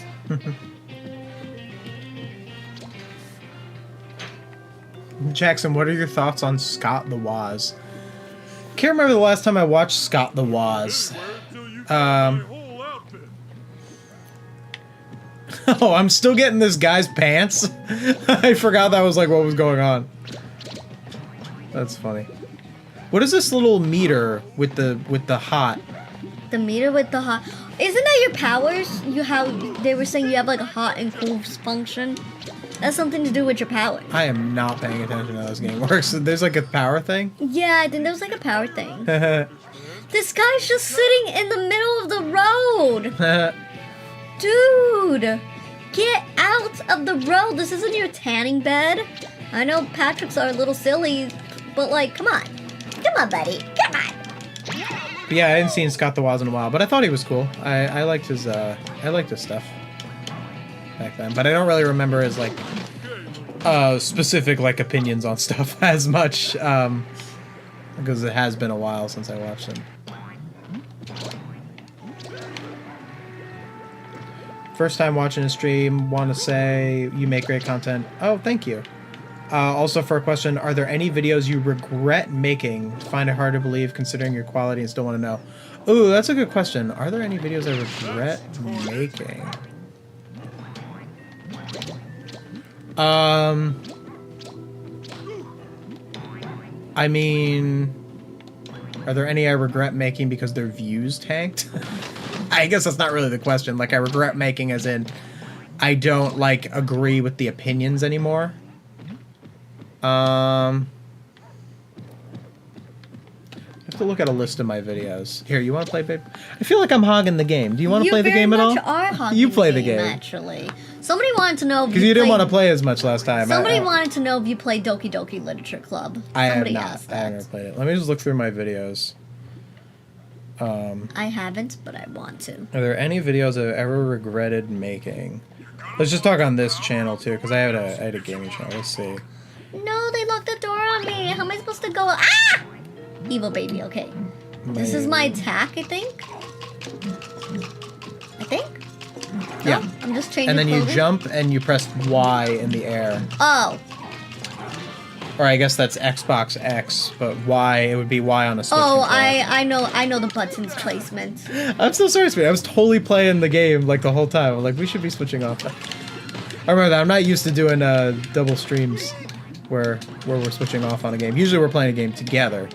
Jackson, what are your thoughts on Scott the Woz? Can't remember the last time I watched Scott the Woz. Oh, I'm still getting this guy's pants. I forgot that was like what was going on. That's funny. What is this little meter with the hot? The meter with the hot. Isn't that your powers? You have. They were saying you have like a hot and cool function. That's something to do with your powers. I am not paying attention to how this game works. There's like a power thing? Yeah, I think there was like a power thing. This guy's just sitting in the middle of the road. Dude, get out of the road. This isn't your tanning bed. I know Patrick's are a little silly, but like, come on. Come on, buddy. Come on. But yeah, I hadn't seen Scott the Woz in a while, but I thought he was cool. I liked his stuff back then, but I don't really remember his like specific like opinions on stuff as much because it has been a while since I watched him. First time watching a stream, want to say you make great content. Oh, thank you. Also for a question, are there any videos you regret making? Find it hard to believe considering your quality and still want to know. Ooh, that's a good question. Are there any videos I regret making? I mean, are there any I regret making because their views tanked? I guess that's not really the question. Like, I regret making as in I don't, like, agree with the opinions anymore. I have to look at a list of my videos. Here, you want to play, babe? I feel like I'm hogging the game. Do you want to play the game at all? You are hogging you play the game, game. Actually. Somebody wanted to know if because you didn't want to play as much last time. Somebody wanted to know if you played Doki Doki Literature Club. I have Somebody not. asked I that. haven't played it. Let me just look through my videos. I haven't, but I want to. Are there any videos I've ever regretted making? Let's just talk on this channel too, because I had a gaming channel. Let's see. No, they locked the door on me. How am I supposed to go? Ah! Evil baby. Okay. This is my attack, I think. Yeah. No, I'm just changing. And then you clothing. jump and you press Y in the air. Oh. Or I guess that's Xbox X, but Y, it would be Y on a Switch. Oh, controller. I know the buttons placement. I'm so sorry, sweetie. I was totally playing the game like the whole time. I'm like, we should be switching off. I remember that. I'm not used to doing double streams where we're switching off on a game. Usually we're playing a game together,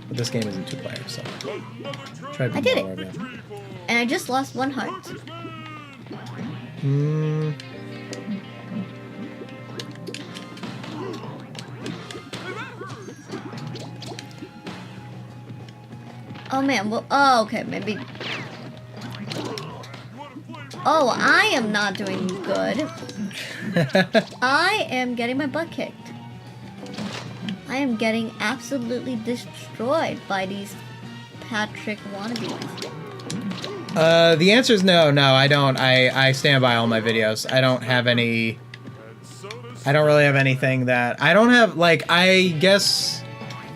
but this game isn't 2 players, so. Try to be I did more it. again. And I just lost 1 heart. Oh man, well, oh, okay, maybe. Oh, I am not doing good. I am getting my butt kicked. I am getting absolutely destroyed by these Patrick wannabes. The answer is no, I don't. I stand by all my videos. I don't have any. I don't really have anything that. I don't have, like, I guess.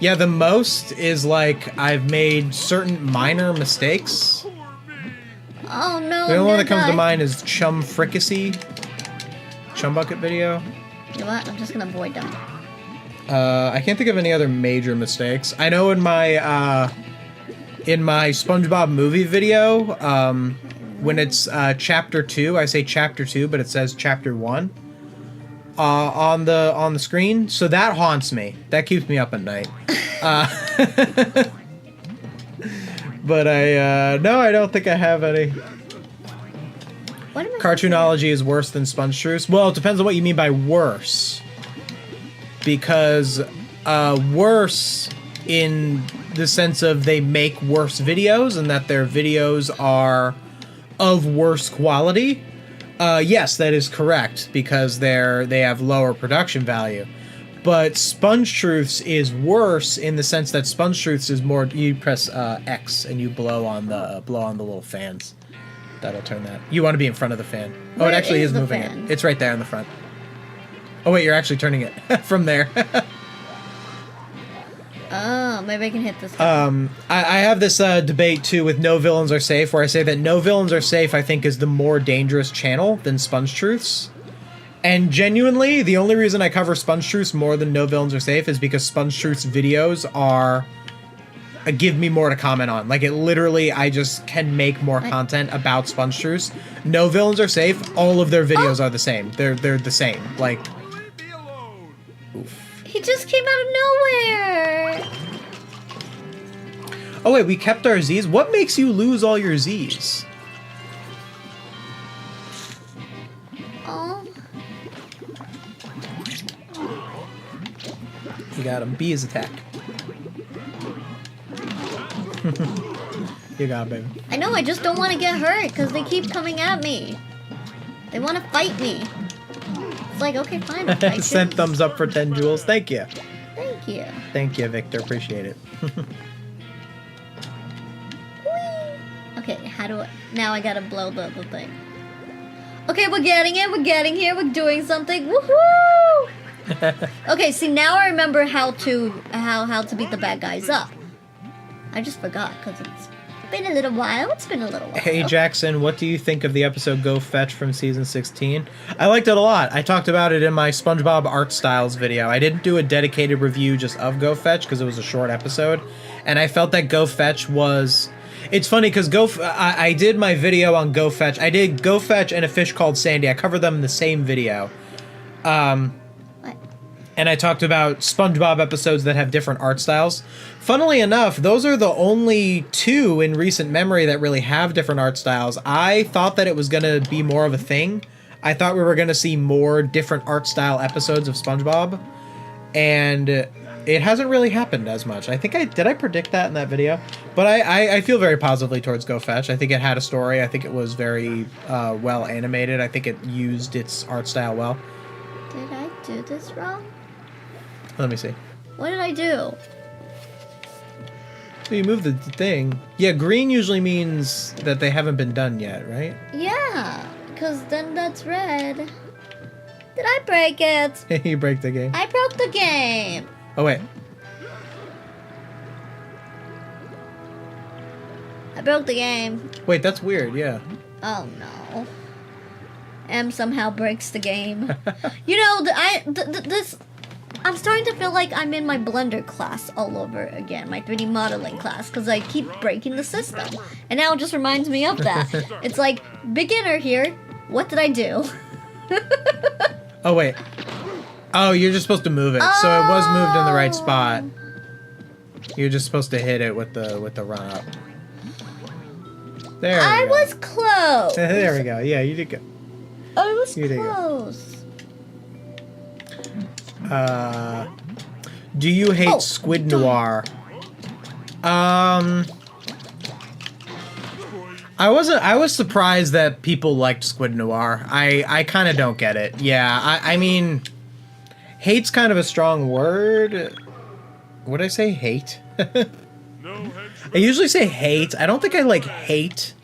Yeah, the most is, like, I've made certain minor mistakes. Oh no. The only one that comes to mind is Chum Fricassee. Chum Bucket video. You know what? I'm just gonna avoid them. I can't think of any other major mistakes. I know in my SpongeBob movie video, when it's chapter 2, I say chapter 2, but it says chapter 1 on the screen. So that haunts me. That keeps me up at night. But no, I don't think I have any. What am I Cartoonology is worse than Sponge Truce. Well, it depends on what you mean by worse. Because worse in the sense of they make worse videos and that their videos are of worse quality. Yes, that is correct because they have lower production value. But Sponge Truths is worse in the sense that Sponge Truths is more. You press X and you blow on the little fans. That'll turn that. You want to be in front of the fan. Oh, Where it actually is the moving fan? it. It's right there in the front. Oh wait, you're actually turning it from there. Oh. Oh, maybe I can hit this guy. I have this debate too with No Villains Are Safe, where I say that No Villains Are Safe, I think, is the more dangerous channel than Sponge Truths. And genuinely, the only reason I cover Sponge Truths more than No Villains Are Safe is because Sponge Truths videos are give me more to comment on. Like, it literally, I just can make more content about Sponge Truths. No Villains Are Safe, all of their videos are the same. They're the same. Like, Leave me alone. He just came out of nowhere. oh wait, we kept our Z's? What makes you lose all your Z's? Oh. You got him. B is attack. You got him, baby. I know, I just don't want to get hurt because they keep coming at me. They want to fight me. It's like, okay, fine. I'll fight you. Sent thumbs up for 10 jewels. Thank you. Thank you. Thank you, Victor. Appreciate it. Okay, how do I... Now I gotta blow the thing. Okay, we're getting it. We're getting here. We're doing something. Woohoo! Okay, see, now I remember how to beat the bad guys up. I just forgot because it's been a little while. It's been a little while. Hey, Jackson, what do you think of the episode Go Fetch from season 16? I liked it a lot. I talked about it in my SpongeBob art styles video. I didn't do a dedicated review just of Go Fetch because it was a short episode. And I felt that Go Fetch was... It's funny because I did my video on Go Fetch. I did Go Fetch and A Fish Called Sandy. I covered them in the same video. What? And I talked about SpongeBob episodes that have different art styles. Funnily enough, those are the only two in recent memory that really have different art styles. I thought that it was going to be more of a thing. I thought we were going to see more different art style episodes of SpongeBob. And it hasn't really happened as much. I think did I predict that in that video? But I feel very positively towards Go Fetch. I think it had a story. I think it was very well animated. I think it used its art style well. Did I do this wrong? Let me see. What did I do? So you move the thing. Yeah, green usually means that they haven't been done yet, right? Yeah, because then that's red. Did I break it? You break the game. I broke the game. Oh, wait. I broke the game. Wait, that's weird, yeah. Oh no. M somehow breaks the game. You know, this... I'm starting to feel like I'm in my Blender class all over again, my 3D modeling class, because I keep breaking the system. And now it just reminds me of that. It's like, beginner here, what did I do? Oh, wait. Oh, you're just supposed to move it. So it was moved in the right spot. You're just supposed to hit it with the run up. There I we go. was close. There we go. Yeah, you did good. I was You did good. close. Do you hate Oh, Squid Noir? I was surprised that people liked Squid Noir. I kind of don't get it. Yeah, I mean, hate's kind of a strong word. Would I say hate? I usually say hate. I don't think I like hate.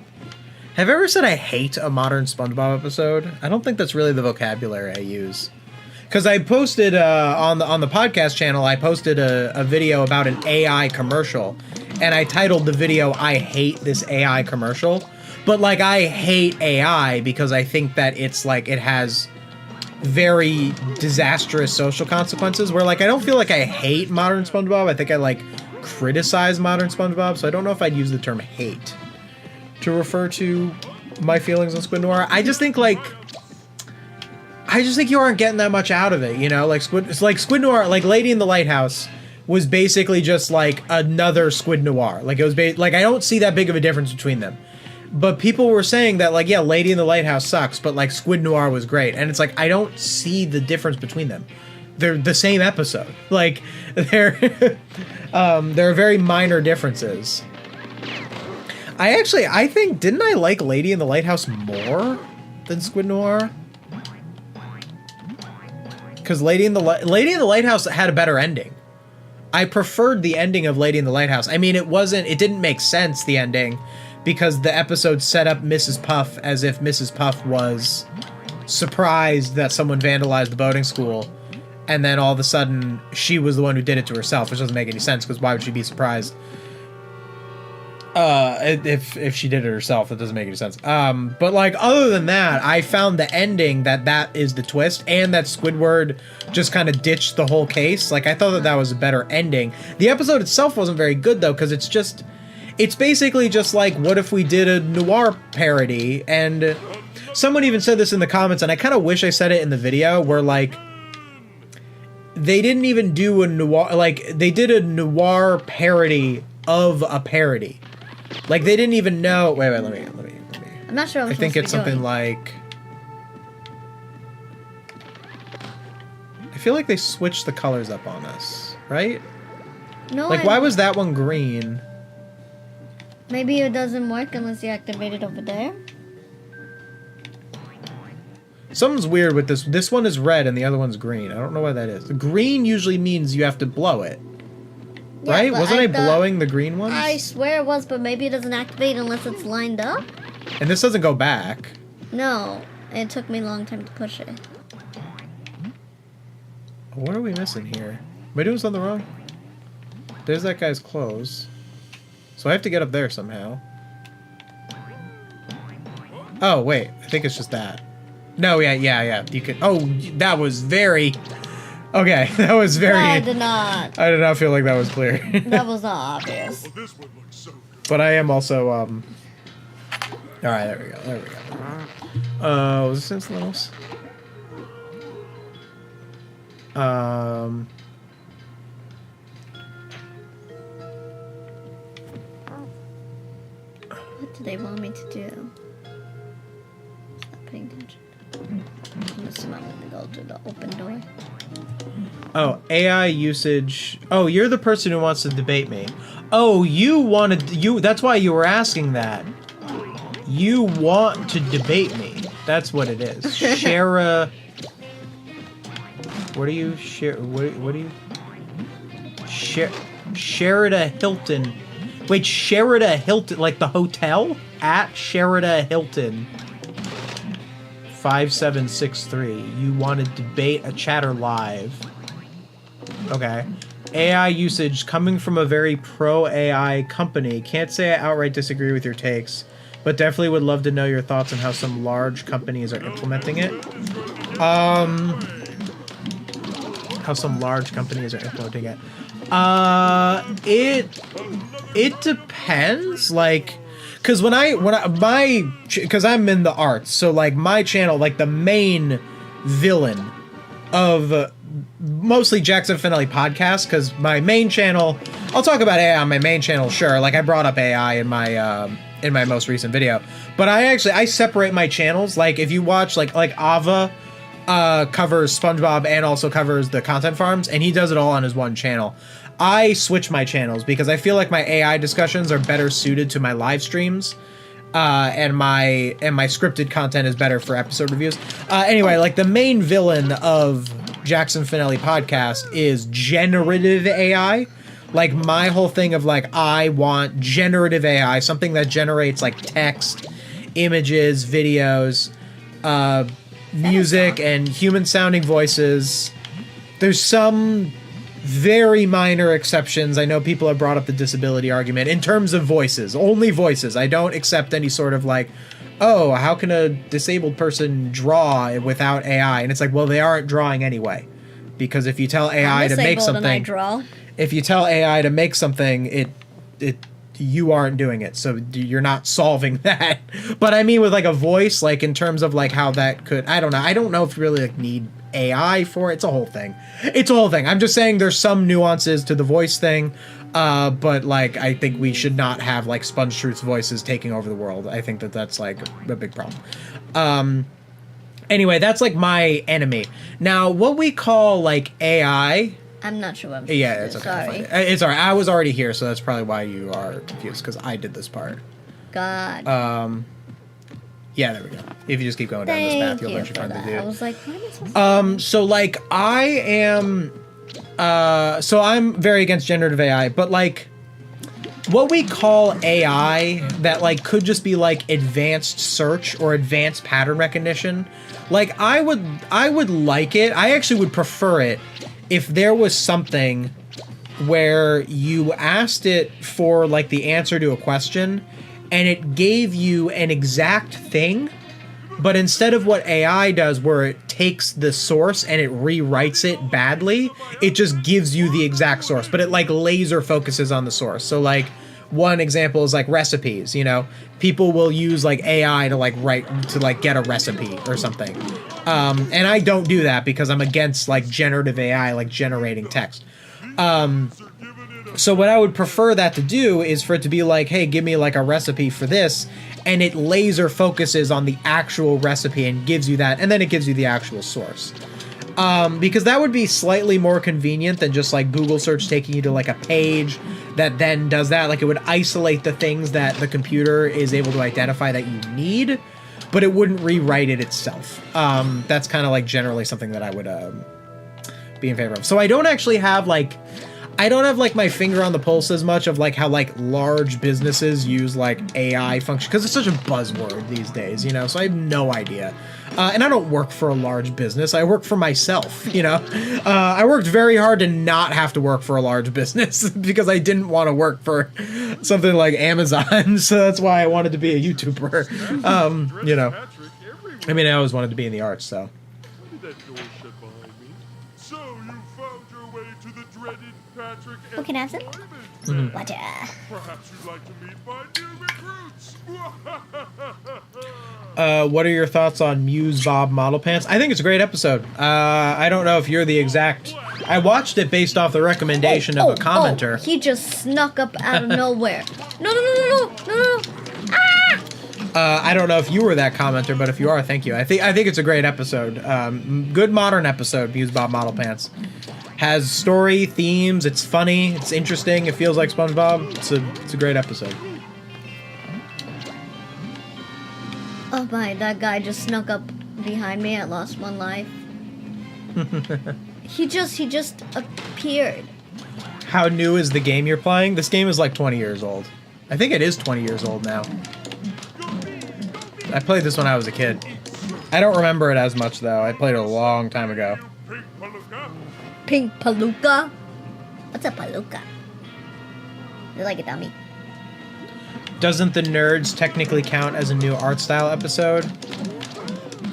Have I ever said I hate a modern SpongeBob episode? I don't think that's really the vocabulary I use. Because I posted on the podcast channel, I posted a video about an AI commercial, and I titled the video "I hate this AI commercial." But like, I hate AI because I think that it's like it has very disastrous social consequences. Where like I don't feel like I hate modern SpongeBob. I think I like criticize modern SpongeBob. So I don't know if I'd use the term hate to refer to my feelings on Squid Noir. I just think you aren't getting that much out of it, you know? Like Squid Noir, like Lady in the Lighthouse was basically just like another Squid Noir. Like it was like I don't see that big of a difference between them. But people were saying that like, yeah, Lady in the Lighthouse sucks, but like Squid Noir was great. And it's like I don't see the difference between them. They're the same episode. Like there are very minor differences. I think didn't I like Lady in the Lighthouse more than Squid Noir? Because Lady in the Lighthouse had a better ending. I preferred the ending of Lady in the Lighthouse. I mean, it didn't make sense, the ending, because the episode set up Mrs. Puff as if Mrs. Puff was surprised that someone vandalized the boating school. and then all of a sudden she was the one who did it to herself, which doesn't make any sense because why would she be surprised if she did it herself? It doesn't make any sense. But like other than that, I found the ending that is the twist, and that Squidward just kind of ditched the whole case. Like I thought that was a better ending. The episode itself wasn't very good though, because it's basically just like, what if we did a noir parody? And someone even said this in the comments, and I kind of wish I said it in the video, where like they didn't even do a noir, like they did a noir parody of a parody. Like they didn't even know. Wait, let me. I'm not sure. I think it's something like. I feel like they switched the colors up on us, right? No. Like, why was that one green? Maybe it doesn't work unless you activate it over there. Something's weird with this. This one is red and the other one's green. I don't know why that is. Green usually means you have to blow it. Yeah, right? Wasn't I blowing the green ones? I swear it was, but maybe it doesn't activate unless it's lined up. And this doesn't go back. No, it took me a long time to push it. What are we missing here? Am I doing something wrong? There's that guy's clothes. So I have to get up there somehow. Oh, wait. I think it's just that. No, yeah. You could... Oh, that was very... Okay, that was very... I did not feel like that was clear. That was not obvious. Well, this one looks so good. But I am also, Alright, there we go. Was this something else? What do they want me to do? Stop paying attention. I'm assuming I'm gonna go to the open door. Oh, AI usage. Oh, you're the person who wants to debate me. Oh, that's why you were asking that. You want to debate me. That's what it is. Shara. What are you? What are you? Sherida Hilton. Wait, Sherida Hilton, like the hotel? At Sherida Hilton. 5763. You want to debate a chatter live. Okay. AI usage coming from a very pro AI company. Can't say I outright disagree with your takes, but definitely would love to know your thoughts on how some large companies are implementing it. How some large companies are implementing it. It depends. Like, because because I'm in the arts, so like my channel, like the main villain of mostly Jackson Finelli podcast, because my main channel, I'll talk about AI on my main channel, sure. Like I brought up AI in my most recent video, but I separate my channels. Like if you watch like Ava covers SpongeBob and also covers the content farms, and he does it all on his one channel. I switch my channels because I feel like my AI discussions are better suited to my live streams, and my scripted content is better for episode reviews. Anyway, like the main villain of Jackson Finelli podcast is generative AI. Like my whole thing of like, I want generative AI, something that generates like text, images, videos, music, and human sounding voices. There's some very minor exceptions. I know people have brought up the disability argument in terms of voices, only voices. I don't accept any sort of like, oh, how can a disabled person draw without AI? And it's like, well, they aren't drawing anyway, because if you tell AI to make something, and I draw. If you tell AI to make something, you aren't doing it, so you're not solving that. But I mean, with like a voice, like in terms of like how that could, I don't know if you really like need AI for it. It's a whole thing. I'm just saying there's some nuances to the voice thing, but like I think we should not have like Sponge Truth's voices taking over the world. I think that's like a big problem. Anyway, that's like my enemy. Now, what we call like AI. I'm not sure what I'm Yeah, it's okay. Sorry. It's alright. I was already here, so that's probably why you are confused, because I did this part. God. Yeah, there we go. If you just keep going down this path, you'll eventually find the dude. I was like, what am I supposed to so like I am so I'm very against generative AI, but like what we call AI that like could just be like advanced search or advanced pattern recognition. Like I would like it. I actually would prefer it if there was something where you asked it for like the answer to a question and it gave you an exact thing, but instead of what AI does where it takes the source and it rewrites it badly, it just gives you the exact source, but it like laser focuses on the source. So like one example is like recipes, you know, people will use like AI to like get a recipe or something. And I don't do that because I'm against like generative AI, like generating text. So what I would prefer that to do is for it to be like, hey, give me like a recipe for this, and it laser focuses on the actual recipe and gives you that, and then it gives you the actual source. Because that would be slightly more convenient than just like Google search taking you to like a page that then does that. Like it would isolate the things that the computer is able to identify that you need, but it wouldn't rewrite it itself. That's kind of like generally something that I would be in favor of. So I don't actually have like, my finger on the pulse as much of like how like large businesses use like AI function, because it's such a buzzword these days, you know, so I have no idea. And I don't work for a large business. I work for myself, you know. I worked very hard to not have to work for a large business because I didn't want to work for something like Amazon. So that's why I wanted to be a YouTuber. You know, I mean, I always wanted to be in the arts, so. Oh, can I have some? Mm-hmm. Water. Perhaps you'd like to meet my new recruits. What are your thoughts on SpongeBob Model Pants? I think it's a great episode. I don't know if you're the exact... I watched it based off the recommendation of a commenter. Oh, he just snuck up out of nowhere. No. Ah! I don't know if you were that commenter, but if you are, thank you. I think it's a great episode. Good modern episode, SpongeBob Model Pants. Has story, themes, it's funny, it's interesting, it feels like SpongeBob. It's a great episode. Oh my, that guy just snuck up behind me. I lost one life. He just appeared. How new is the game you're playing? This game is like 20 years old. I think it is 20 years old now. I played this when I was a kid. I don't remember it as much though. I played it a long time ago. Pink Palooka? What's a Palooka? You like it, dummy? Doesn't the Nerds technically count as a new art style episode?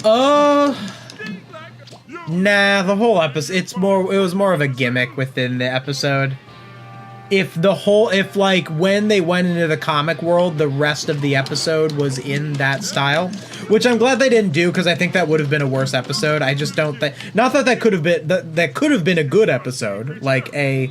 Nah, the whole episode, it was more of a gimmick within the episode. If like when they went into the comic world, the rest of the episode was in that style, which I'm glad they didn't do, because I think that would have been a worse episode. I just don't think, not that could have been, that could have been a good episode, like a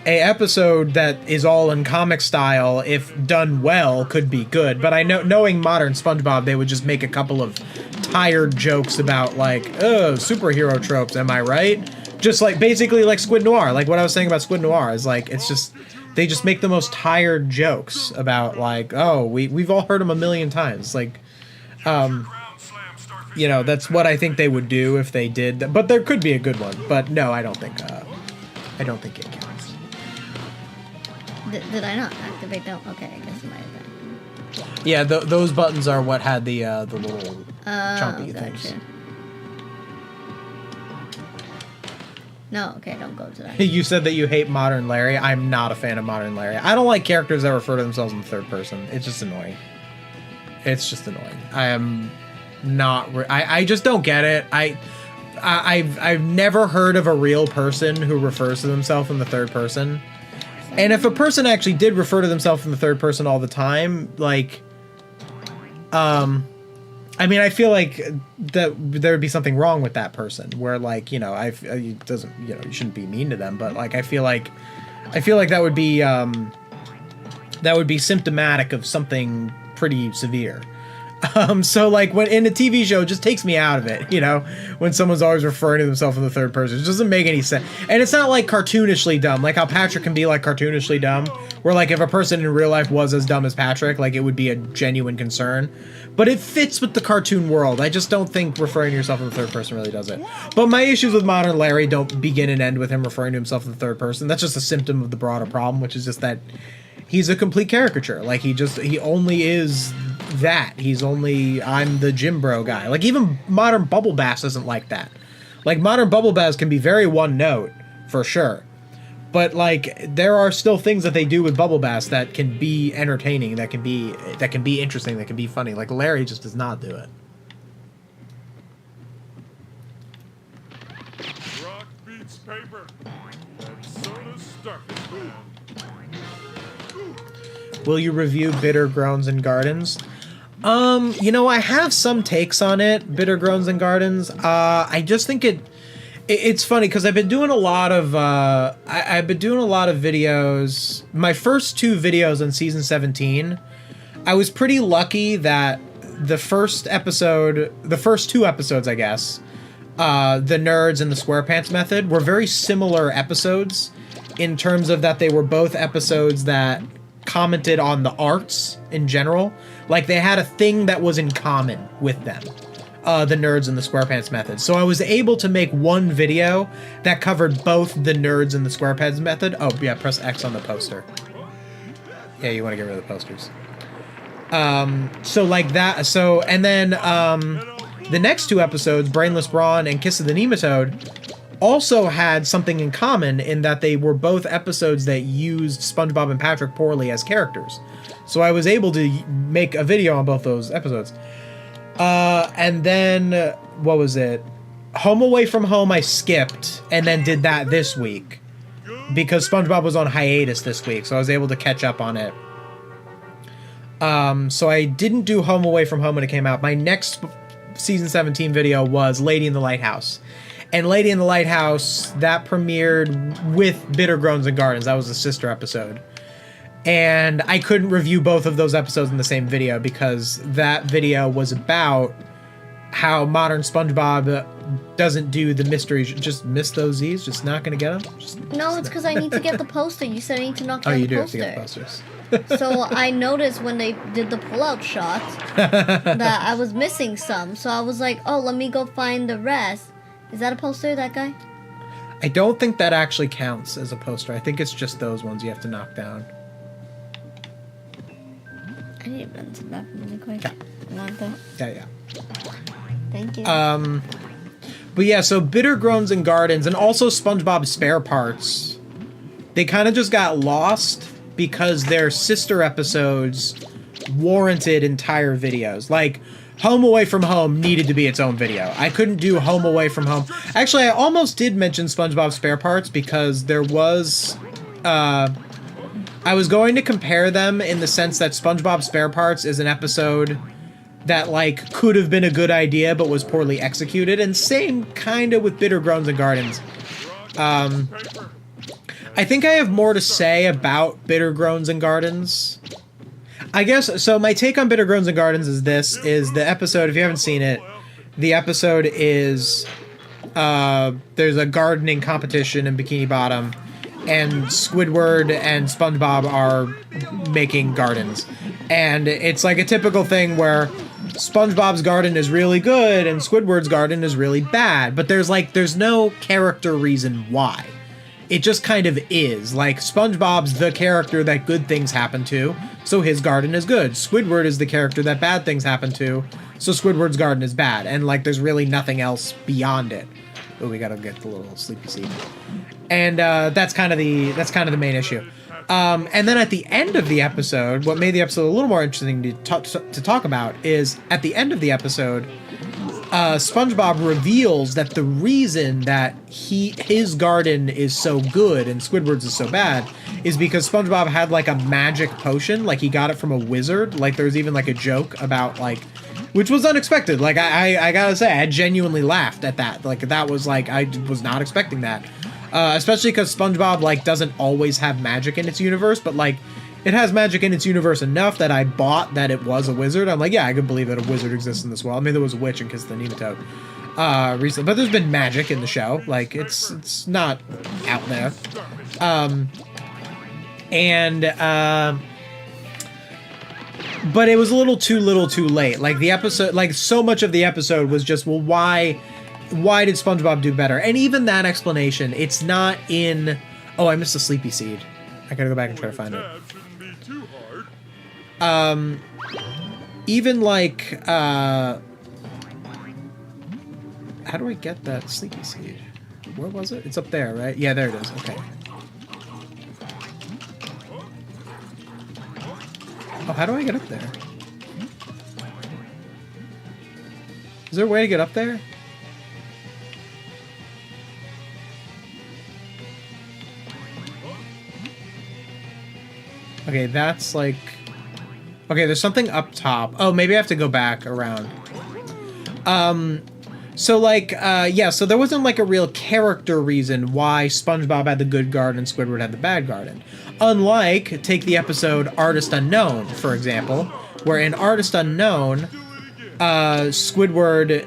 episode that is all in comic style, if done well, could be good. But I know, knowing modern SpongeBob, they would just make a couple of tired jokes about like, oh, superhero tropes, am I right? Just like basically like Squid Noir, like what I was saying about Squid Noir is like, it's just, they just make the most tired jokes about like, oh, we've all heard them a million times. Like, you know, that's what I think they would do if they did. But there could be a good one. But no, I don't think it counts. Did I not activate them? Okay, I guess it might have been. Yeah, those buttons are what had the little chunky things. No, okay, don't go to that. You said that you hate Modern Larry. I'm not a fan of Modern Larry. I don't like characters that refer to themselves in the third person. It's just annoying. It's just annoying. I am not... I just don't get it. I've never heard of a real person who refers to themselves in the third person. And if a person actually did refer to themselves in the third person all the time, like... I mean, I feel like that there would be something wrong with that person, where like, you know, it doesn't, you know, you shouldn't be mean to them, but like, I feel like that would be symptomatic of something pretty severe. So like when in a TV show, it just takes me out of it, you know, when someone's always referring to themselves in the third person. It doesn't make any sense. And it's not like cartoonishly dumb, like how Patrick can be like cartoonishly dumb, where like if a person in real life was as dumb as Patrick, like it would be a genuine concern. But it fits with the cartoon world. I just don't think referring to yourself in the third person really does it. But my issues with Modern Larry don't begin and end with him referring to himself in the third person. That's just a symptom of the broader problem, which is just that he's a complete caricature. Like, he only is that. He's only, I'm the gym bro guy. Like, even modern Bubble Bass isn't like that. Like, modern Bubble Bass can be very one note, for sure. But, like, there are still things that they do with Bubble Bass that can be entertaining, that can be interesting, that can be funny. Like, Larry just does not do it. Rock beats paper. And so does Starfish Man. Will you review Bitter Groans and Gardens? You know, I have some takes on it, Bitter Groans and Gardens. I just think it's funny because I've been doing a lot of I've been doing a lot of videos. My first 2 videos on season 17, I was pretty lucky that the first 2 episodes, I guess, the Nerds and the SquarePants Method were very similar episodes in terms of that they were both episodes that commented on the arts in general. Like, they had a thing that was in common with them. The Nerds and the SquarePants Method. So I was able to make one video that covered both the Nerds and the SquarePants Method. Oh, yeah, press X on the poster. Yeah, you want to get rid of the posters. So like that. So, and then the next 2 episodes, Brainless Brawn and Kiss of the Nematode, also had something in common in that they were both episodes that used SpongeBob and Patrick poorly as characters. So I was able to make a video on both those episodes. And then, what was it? Home Away from Home I skipped, and then did that this week. Because SpongeBob was on hiatus this week, so I was able to catch up on it. So I didn't do Home Away from Home when it came out. My next season 17 video was Lady in the Lighthouse. And Lady in the Lighthouse, that premiered with Bitter Groans and Gardens. That was a sister episode. And I couldn't review both of those episodes in the same video because that video was about how modern SpongeBob doesn't do the mysteries. Just miss those Z's? Just not going to get them? No, it's because I need to get the poster. You said I need to knock down the poster. Oh, you do have to get the posters. So I noticed when they did the pull-out shot that I was missing some. So I was like, oh, let me go find the rest. Is that a poster, that guy? I don't think that actually counts as a poster. I think it's just those ones you have to knock down. I need to run to that really quick. Yeah. Not that. Yeah. Thank you. But yeah, so Bitter Groans and Gardens and also SpongeBob Spare Parts, they kind of just got lost because their sister episodes warranted entire videos. Like, Home Away from Home needed to be its own video. I couldn't do Home Away from Home. Actually, I almost did mention SpongeBob Spare Parts because there was... I was going to compare them in the sense that SpongeBob Spare Parts is an episode that, like, could have been a good idea but was poorly executed, and same kind of with Bitter Groans and Gardens. I think I have more to say about Bitter Groans and Gardens. I guess, so my take on Bitter Groans and Gardens is this, is the episode, if you haven't seen it, the episode is, there's a gardening competition in Bikini Bottom, and Squidward and SpongeBob are making gardens. And it's like a typical thing where SpongeBob's garden is really good and Squidward's garden is really bad, but there's no character reason why. It just kind of is. Like, SpongeBob's the character that good things happen to, so his garden is good. Squidward is the character that bad things happen to, so Squidward's garden is bad. And, like, there's really nothing else beyond it. Oh, we gotta get the little sleepy seed. And that's kind of the main issue. And then at the end of the episode, what made the episode a little more interesting to talk about is at the end of the episode, SpongeBob reveals that the reason that his garden is so good and Squidward's is so bad is because SpongeBob had like a magic potion, like he got it from a wizard. Like there's even like a joke about like, which was unexpected. Like I gotta say, I genuinely laughed at that. Like that was like, I was not expecting that. Especially because SpongeBob like doesn't always have magic in its universe, but like it has magic in its universe enough that I bought that it was a wizard. I'm like, yeah, I could believe that a wizard exists in this world. I mean, there was a witch in Kiss the Nematode recently, but there's been magic in the show. Like it's not out there. But it was a little too late. Like the episode, like so much of the episode was just, well, why did SpongeBob do better? And even that explanation, it's not in... Oh, I missed a sleepy seed. I gotta go back and try to find it. Even like, how do I get that sleepy seed? Where was it? It's up there, right? Yeah, there it is. Okay. Oh, how do I get up there? Is there a way to get up there? Okay, that's like... Okay, there's something up top. Oh, maybe I have to go back around. So like, yeah, so there wasn't like a real character reason why SpongeBob had the good garden and Squidward had the bad garden. Unlike, take the episode Artist Unknown, for example, where in Artist Unknown, Squidward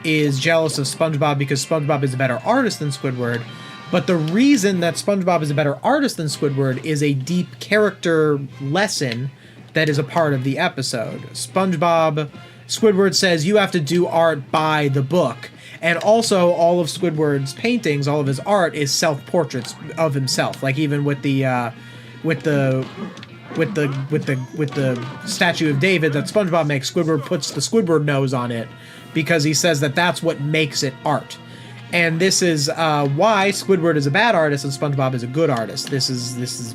is jealous of SpongeBob because SpongeBob is a better artist than Squidward. But the reason that SpongeBob is a better artist than Squidward is a deep character lesson that is a part of the episode. Squidward says you have to do art by the book. And also all of Squidward's paintings, all of his art is self-portraits of himself. Like even with the statue of David that SpongeBob makes, Squidward puts the Squidward nose on it because he says that that's what makes it art. And this is why Squidward is a bad artist and SpongeBob is a good artist. This is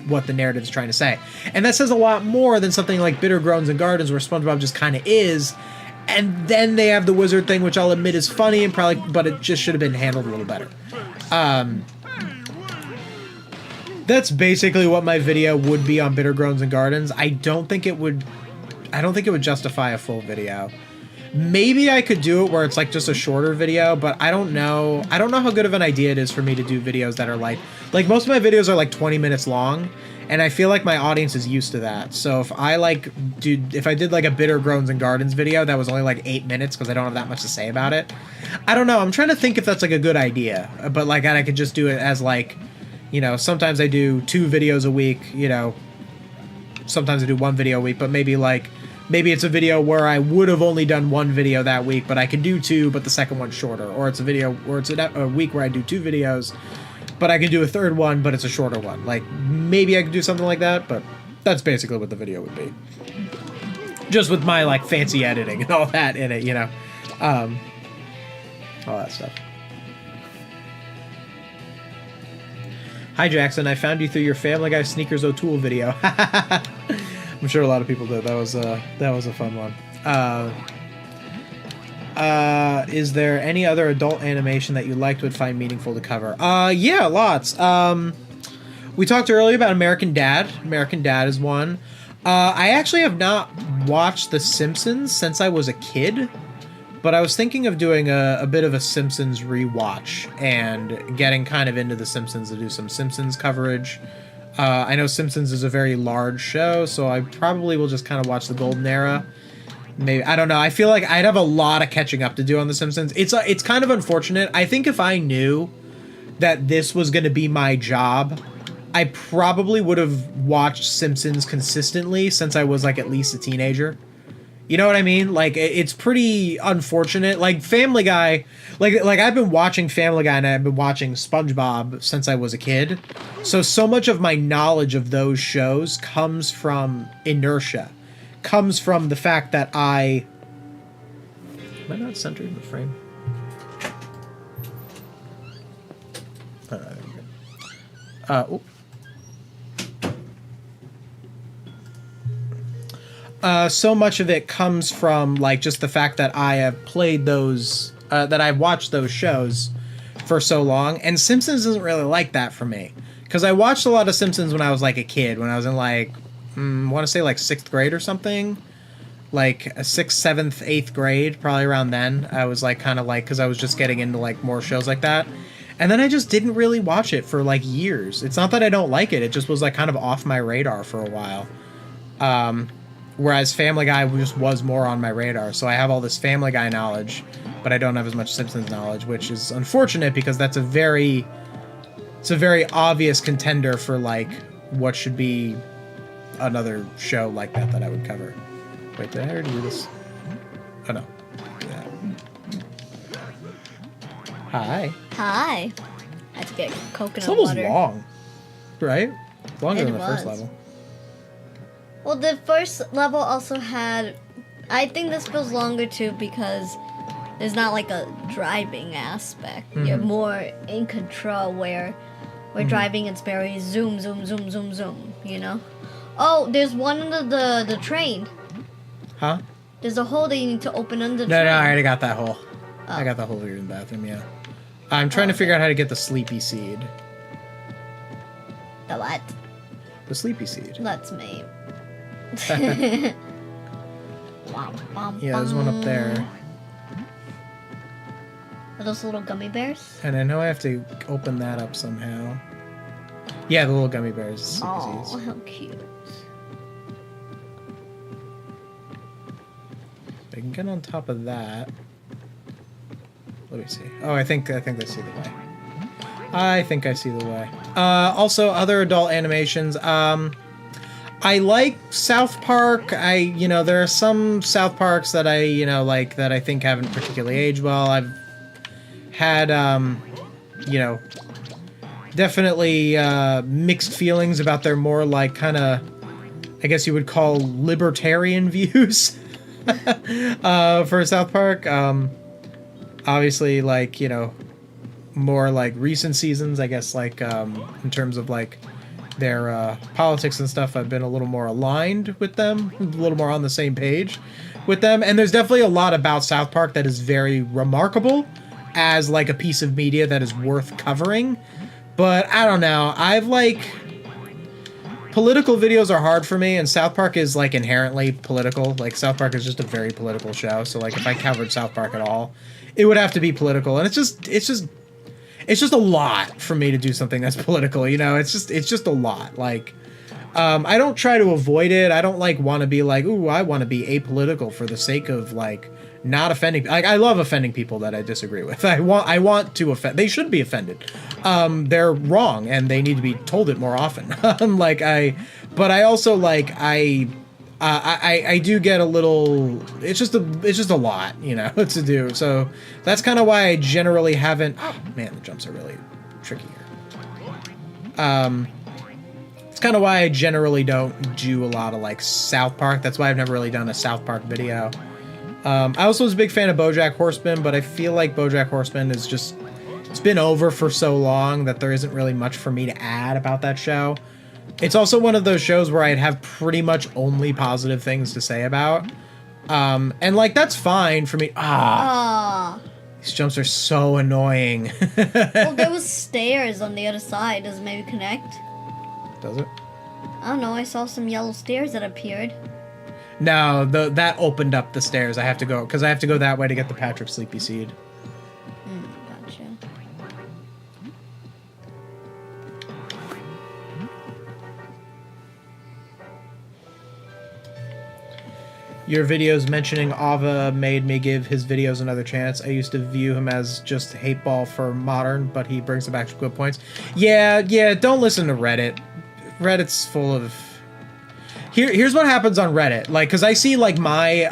what the narrative is trying to say. And that says a lot more than something like Bitter Groans and Gardens where SpongeBob just kind of is. And then they have the wizard thing, which I'll admit is funny and probably, but it just should have been handled a little better. That's basically what my video would be on Bitter Groans and Gardens. I don't think it would justify a full video. Maybe I could do it where it's like just a shorter video, but I don't know. I don't know how good of an idea it is for me to do videos that are like most of my videos are like 20 minutes long, and I feel like my audience is used to that. So if I did like a Bitter Groans and Gardens video that was only like 8 minutes because I don't have that much to say about it, I don't know. I'm trying to think if that's like a good idea, but like I could just do it as like, you know, sometimes I do 2 videos a week, you know, sometimes I do 1 video a week, but maybe it's a video where I would have only done 1 video that week, but I could do 2, but the second one's shorter. Or it's a video, or it's a week where I do 2 videos, but I can do a 3rd one, but it's a shorter one. Like, maybe I could do something like that, but that's basically what the video would be. Just with my, like, fancy editing and all that in it, you know? All that stuff. Hi, Jackson. I found you through your Family Guy Sneakers O'Toole video. I'm sure a lot of people did. That was a fun one. Is there any other adult animation that you liked would find meaningful to cover? Yeah, lots. We talked earlier about American Dad. American Dad is one. I actually have not watched The Simpsons since I was a kid, but I was thinking of doing a bit of a Simpsons rewatch and getting kind of into The Simpsons to do some Simpsons coverage. I know Simpsons is a very large show, so I probably will just kind of watch the golden era. Maybe, I don't know. I feel like I'd have a lot of catching up to do on The Simpsons. It's kind of unfortunate. I think if I knew that this was going to be my job, I probably would have watched Simpsons consistently since I was like at least a teenager. You know what I mean? Like, it's pretty unfortunate. Like, Family Guy, like I've been watching Family Guy and I've been watching SpongeBob since I was a kid. So much of my knowledge of those shows comes from inertia. Comes from the fact that Am I not centered in the frame? So much of it comes from like just the fact that I have played those, that I've watched those shows for so long, and Simpsons isn't really like that for me. Because I watched a lot of Simpsons when I was like a kid, when I was in like, I want to say like 6th grade or something. Like a 6th, 7th, 8th grade, probably around then. I was like kind of like, because I was just getting into like more shows like that. And then I just didn't really watch it for like years. It's not that I don't like it, it just was like kind of off my radar for a while. Whereas Family Guy just was more on my radar. So I have all this Family Guy knowledge, but I don't have as much Simpsons knowledge, which is unfortunate because that's a very obvious contender for like what should be another show like that I would cover. Wait, did I already do this? Oh no. Yeah. Hi. Hi. I had to get coconut This level's water. long, right? It's longer It than the first was. level. Well, the first level also had. I think this feels longer too because there's not like a driving aspect. You're more in control where driving it's very zoom, zoom, zoom, zoom, zoom. You know. Oh, there's one under the train. Huh? There's a hole that you need to open under the No, train. I already got that hole. Oh. I got the hole here in the bathroom. Yeah. I'm trying to figure out how to get the sleepy seed. The what? The sleepy seed. That's me. Yeah, there's one up there. Are those little gummy bears? And I know I have to open that up somehow. Yeah, the little gummy bears. Sleepy Oh, seeds. how cute. I can get on top of that. Let me see. Oh, I think I see the way. I think I see the way. Also, other adult animations. I like South Park. There are some South Parks that I like that I think haven't particularly aged well. I've had, definitely mixed feelings about their more like kind of, I guess you would call libertarian views for South Park. Obviously, like, more like recent seasons, I guess, like in terms of like their politics and stuff, I've been a little more aligned with them, a little more on the same page with them. And there's definitely a lot about South Park that is very remarkable as like a piece of media that is worth covering. But I don't know. Political videos are hard for me, and South Park is like inherently political. Like South Park is just a very political show. So like if I covered South Park at all, it would have to be political, and it's just a lot for me to do something that's political. It's just a lot. Like, I don't try to avoid it. I don't like want to be like, ooh, I want to be apolitical for the sake of like not offending. Like, I love offending people that I disagree with. I want to offend. They should be offended. They're wrong and they need to be told it more often. But I also like I do get a little. It's just a lot, to do. So that's kind of why I generally haven't. Oh man, the jumps are really tricky here. It's kind of why I generally don't do a lot of like South Park. That's why I've never really done a South Park video. I also was a big fan of BoJack Horseman, but I feel like BoJack Horseman is just. It's been over for so long that there isn't really much for me to add about that show. It's also one of those shows where I'd have pretty much only positive things to say about. And like, that's fine for me. These jumps are so annoying. Well, there was stairs on the other side. Does it maybe connect? Does it? I don't know. I saw some yellow stairs that appeared. No, that opened up the stairs. I have to go, because I have to go that way to get the Patrick Sleepy Seed. Gotcha. Your videos mentioning Ava made me give his videos another chance. I used to view him as just hateball for modern, but he brings it back to good points. Yeah, don't listen to Reddit. Reddit's full of... Here's what happens on Reddit. Like, because I see, like, my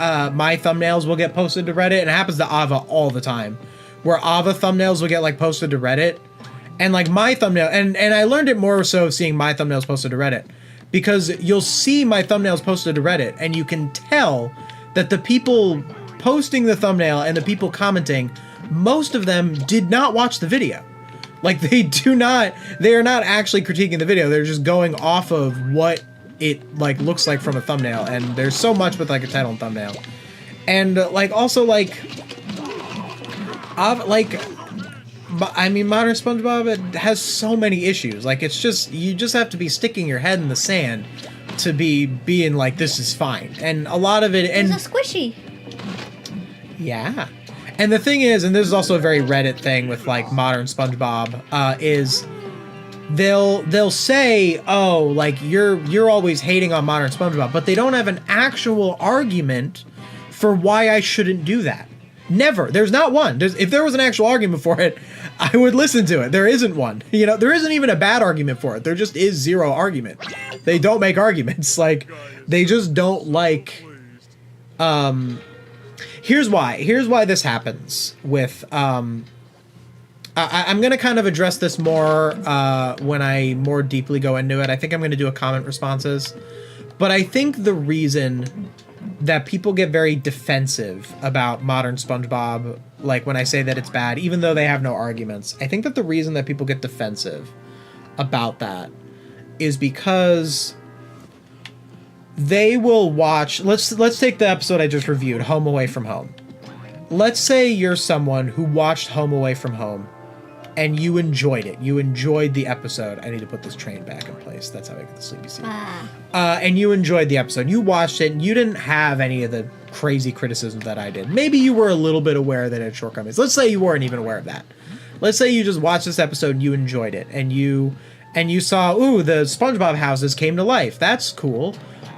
thumbnails will get posted to Reddit, and it happens to Ava all the time. Where Ava thumbnails will get, like, posted to Reddit. And, like, my thumbnail... And I learned it more so seeing my thumbnails posted to Reddit. Because you'll see my thumbnails posted to Reddit, and you can tell that the people posting the thumbnail and the people commenting, most of them did not watch the video. Like, they are not actually critiquing the video, they're just going off of what it, like, looks like from a thumbnail, and there's so much with, like, a title and thumbnail. And, like, also, like, I mean, modern SpongeBob, it has so many issues. Like, it's just, you just have to be sticking your head in the sand to be being like, this is fine. And a lot of it... And it's a squishy. Yeah. And the thing is, and this is also a very Reddit thing with, like, modern SpongeBob, is they'll say, oh, like, you're always hating on modern SpongeBob, but they don't have an actual argument for why I shouldn't do that. Never. There's not one. If there was an actual argument for it, I would listen to it. There isn't one. There isn't even a bad argument for it. There just is zero argument. They don't make arguments. Like, they just don't like... Here's why this happens with... I'm going to kind of address this more when I more deeply go into it. I think I'm going to do a comment responses. But I think the reason that people get very defensive about modern SpongeBob, like when I say that it's bad, even though they have no arguments, I think that the reason that people get defensive about that is because they will watch. Let's take the episode I just reviewed, Home Away from Home. Let's say you're someone who watched Home Away from Home and you enjoyed it. You enjoyed the episode. I need to put this train back in place. That's how I get the sleepy seat. And you enjoyed the episode. You watched it and you didn't have any of the crazy criticisms that I did. Maybe you were a little bit aware that it had shortcomings. Let's say you weren't even aware of that. Let's say you just watched this episode and you enjoyed it. And you saw, ooh, the SpongeBob houses came to life. That's cool.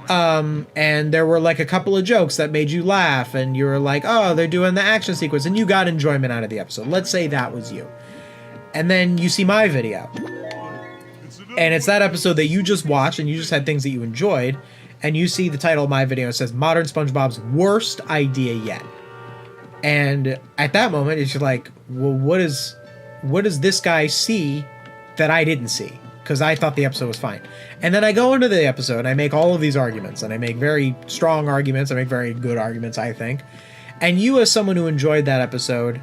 And there were like a couple of jokes that made you laugh. And you were like, oh, they're doing the action sequence. And you got enjoyment out of the episode. Let's say that was you. And then you see my video. And it's that episode that you just watched and you just had things that you enjoyed. And you see the title of my video. It says, Modern SpongeBob's Worst Idea Yet. And at that moment, it's just like, well, what does this guy see that I didn't see? Because I thought the episode was fine. And then I go into the episode and I make all of these arguments. And I make very strong arguments. I make very good arguments, I think. And you, as someone who enjoyed that episode,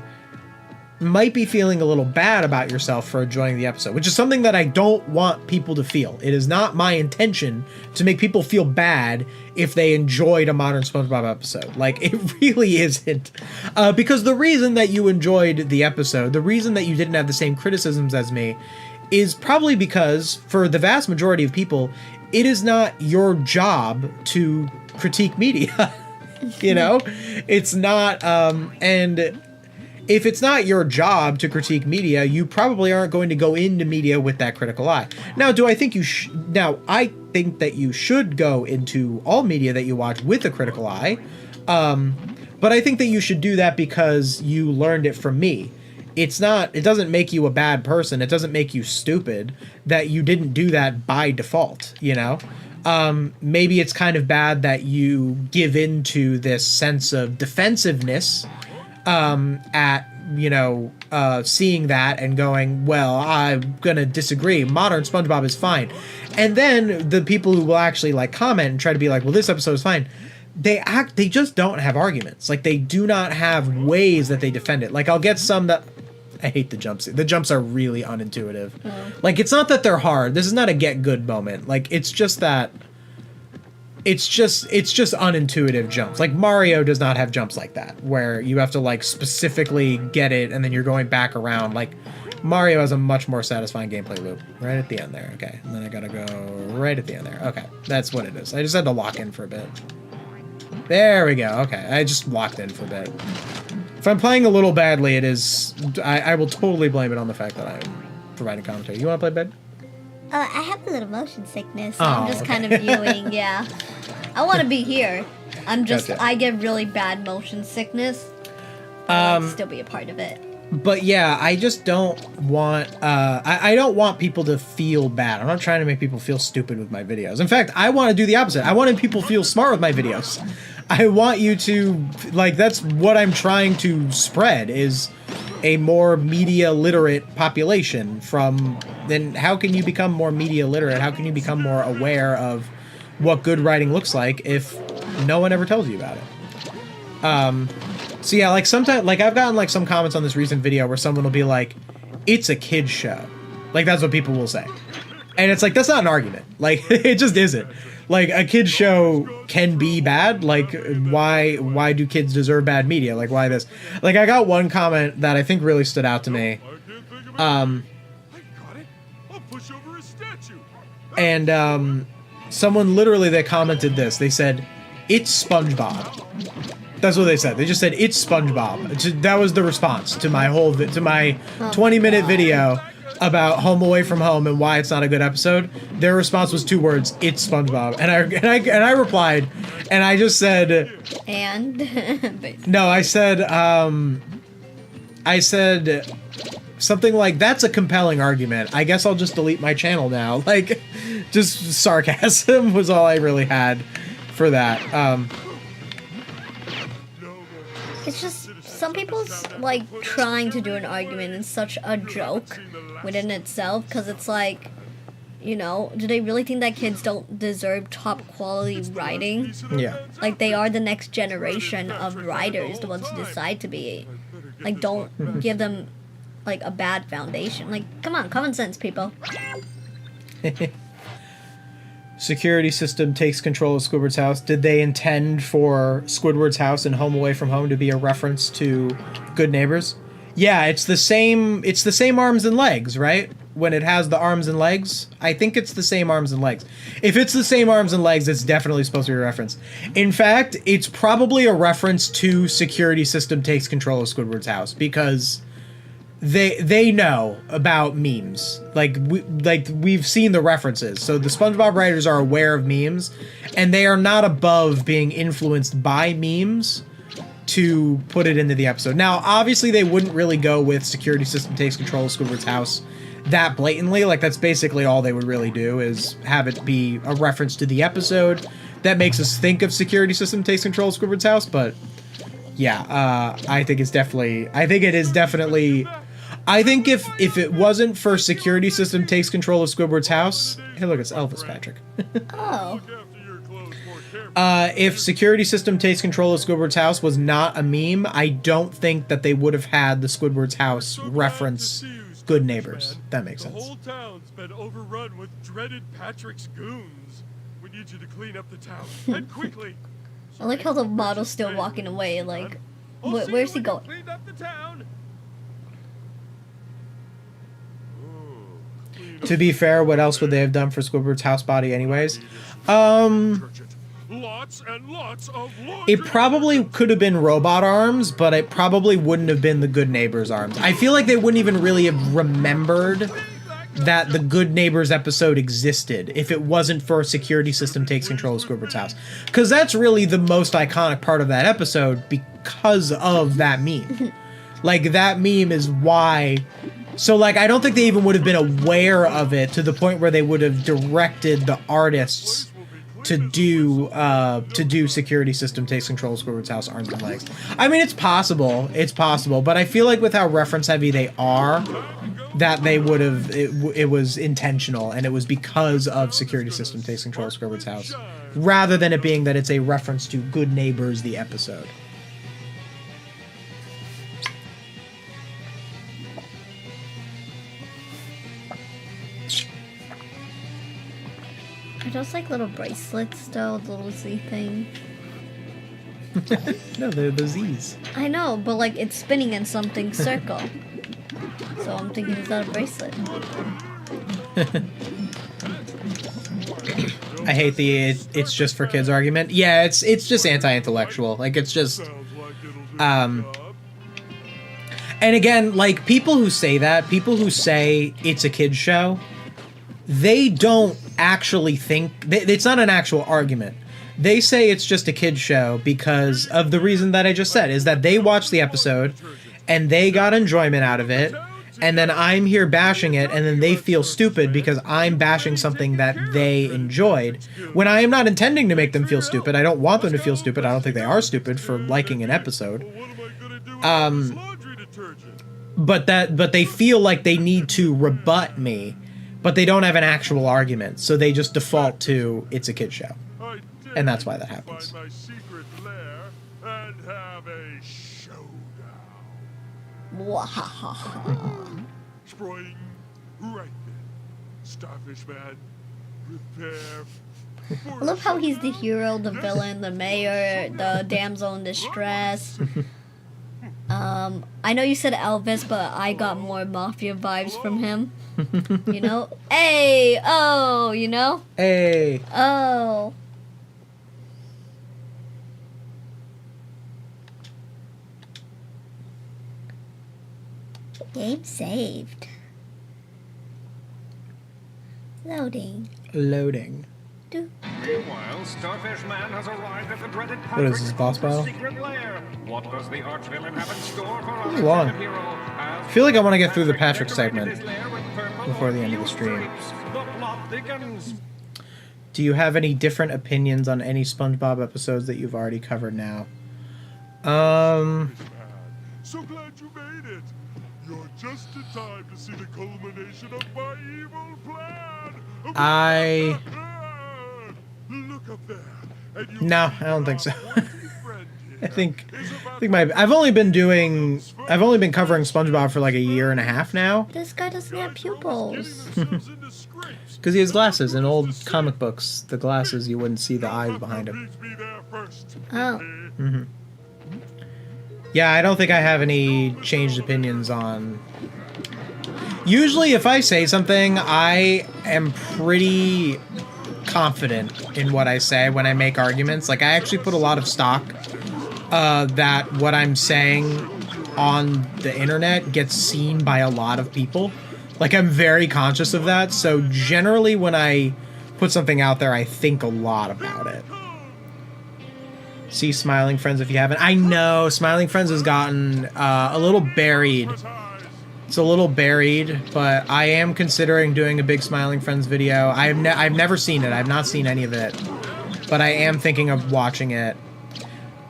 might be feeling a little bad about yourself for enjoying the episode, which is something that I don't want people to feel. It is not my intention to make people feel bad if they enjoyed a modern SpongeBob episode. Like, it really isn't. Because the reason that you enjoyed the episode, the reason that you didn't have the same criticisms as me, is probably because, for the vast majority of people, it is not your job to critique media. You know? It's not, and if it's not your job to critique media, you probably aren't going to go into media with that critical eye. Now, do I think you now, I think that you should go into all media that you watch with a critical eye. But I think that you should do that because you learned it from me. It doesn't make you a bad person. It doesn't make you stupid that you didn't do that by default, you know? Maybe it's kind of bad that you give into this sense of defensiveness at, you know, seeing that and going, well, I'm gonna disagree. Modern SpongeBob is fine. And then the people who will actually like comment and try to be like, well, this episode is fine. They just don't have arguments. Like, they do not have ways that they defend it. Like, I'll get some that, I hate the jumps. The jumps are really unintuitive. Like, it's not that they're hard. This is not a get good moment. Like, it's just that it's just unintuitive jumps. Like, Mario does not have jumps like that, where you have to like specifically get it and then you're going back around. Like, Mario has a much more satisfying gameplay loop right at the end there. Okay, and then I gotta go right at the end there. Okay, that's what it is. I just had to lock in for a bit. There we go. Okay, I just locked in for a bit. If I'm playing a little badly, it is, I will totally blame it on the fact that I'm providing commentary. You want to play bed? I have a little motion sickness, so I'm just kind of viewing, yeah. I want to be here. Gotcha. I get really bad motion sickness. I'll still be a part of it. But yeah, I just don't want, I don't want people to feel bad. I'm not trying to make people feel stupid with my videos. In fact, I want to do the opposite. I want people to feel smart with my videos. I want you to, like, that's what I'm trying to spread, is a more media literate population then how can you become more media literate? How can you become more aware of what good writing looks like if no one ever tells you about it? So yeah, like sometimes, like I've gotten like some comments on this recent video where someone will be like, it's a kid's show. Like, that's what people will say. And it's like, that's not an argument. Like, it just isn't. Like, a kid's show can be bad. Like, why do kids deserve bad media? Like, why this? Like, I got one comment that I think really stood out to me. And someone literally, they commented this. They said, it's SpongeBob. That's what they said. They just said, it's SpongeBob. That was the response to my 20-minute video about Home Away from Home and why it's not a good episode. Their response was 2 words: it's SpongeBob. And I replied, and I just said, and no, I said something like, that's a compelling argument. I guess I'll just delete my channel now. Like, just sarcasm was all I really had for that. It's just, some people's, like, trying to do an argument is such a joke within itself, because it's like, You know, do they really think that kids don't deserve top quality writing? Yeah. Like, they are the next generation of writers, the ones who decide to be. Like, don't give them, like, a bad foundation. Like, come on, common sense, people. Security system takes control of Squidward's house. Did they intend for Squidward's house and Home Away from Home to be a reference to Good Neighbors? Yeah, it's the same arms and legs, right? When it has the arms and legs, I think it's the same arms and legs. If it's the same arms and legs, it's definitely supposed to be a reference. In fact, it's probably a reference to Security System Takes Control of Squidward's house, because they know about memes. We've seen the references. So the SpongeBob writers are aware of memes, and they are not above being influenced by memes to put it into the episode. Now, obviously, they wouldn't really go with Security System Takes Control of Squidward's house that blatantly. Like, that's basically all they would really do, is have it be a reference to the episode that makes us think of Security System Takes Control of Squidward's house. But yeah, I think it is definitely, I think if it wasn't for Security System Takes Control of Squidward's house, hey look, it's Elvis, Patrick. Oh. If Security System Takes Control of Squidward's house was not a meme, I don't think that they would have had the Squidward's house reference Good Neighbors. That makes sense. The whole town's been overrun with dreaded Patrick's goons. We need you to clean up the town, and quickly. I like how the model's still walking away, like, where's he going? Clean up the town. To be fair, what else would they have done for Squidward's house body anyways? Lots and lots of It probably could have been robot arms, but it probably wouldn't have been the Good Neighbors arms. I feel like they wouldn't even really have remembered that the Good Neighbors episode existed if it wasn't for Security System Takes Control of Squidward's house. Because that's really the most iconic part of that episode because of that meme. Like, that meme is why... So, like, I don't think they even would have been aware of it to the point where they would have directed the artists to do Security System Takes Control of Squidward's house, arms and legs. I mean, it's possible, but I feel like with how reference heavy they are, that they would have, it was intentional, and it was because of Security System Takes Control of Squidward's house, rather than it being that it's a reference to Good Neighbors, the episode. Are those like little bracelets though, the little Z thing? No, they're the Z's. I know, but like it's spinning in something circle. So I'm thinking, is that a bracelet? I hate the it's just for kids argument. Yeah, it's just anti-intellectual. Like, it's just and again, like, people who say it's a kid's show, they don't actually think... It's not an actual argument. They say it's just a kid's show because of the reason that I just said, is that they watched the episode, and they got enjoyment out of it, and then I'm here bashing it, and then they feel stupid because I'm bashing something that they enjoyed, when I am not intending to make them feel stupid. I don't want them to feel stupid. I don't think they are stupid for liking an episode. But they feel like they need to rebut me, but they don't have an actual argument, so they just default to it's a kid show, and that's why that happens. Find my secret lair and have a showdown. Wahahaha. Spring right then. Starfish Man, prepare. I love how he's the hero, the villain, the mayor, the damsel in distress. I know you said Elvis, but I got more mafia vibes from him. You know? Hey! Oh! You know? Hey! Oh! Game saved. Loading. Loading. Meanwhile, Starfish Man has arrived at the dreaded What is this, boss battle? secret lair. What does the arch villain have in store for This our is long. dreaded hero? I feel like I want to get through the Patrick segment His lair with purple before the end of the or stream. stripes. The plot thickens. Do you have any different opinions on any SpongeBob episodes that you've already covered now? So glad you made it. You're just in time to see the culmination of my evil plan. Look up there. And you No, I don't think so. friend I here think is about I've only been covering SpongeBob for like a year and a half now. This guy doesn't have pupils. getting themselves into scrapes. Because he has glasses. In old comic books, the glasses, you wouldn't see the eyes behind him. Meet me there first. Oh. Yeah, I don't think I have any changed opinions on... Usually, if I say something, I am pretty confident in what I say when I make arguments. Like, I actually put a lot of stock that what I'm saying on the internet gets seen by a lot of people. Like, I'm very conscious of that, so generally when I put something out there, I think a lot about it. See Smiling Friends if you haven't. I know, Smiling Friends has gotten a little buried. It's a little buried, but I am considering doing a big Smiling Friends video. I've never seen it. I've not seen any of it, but I am thinking of watching it.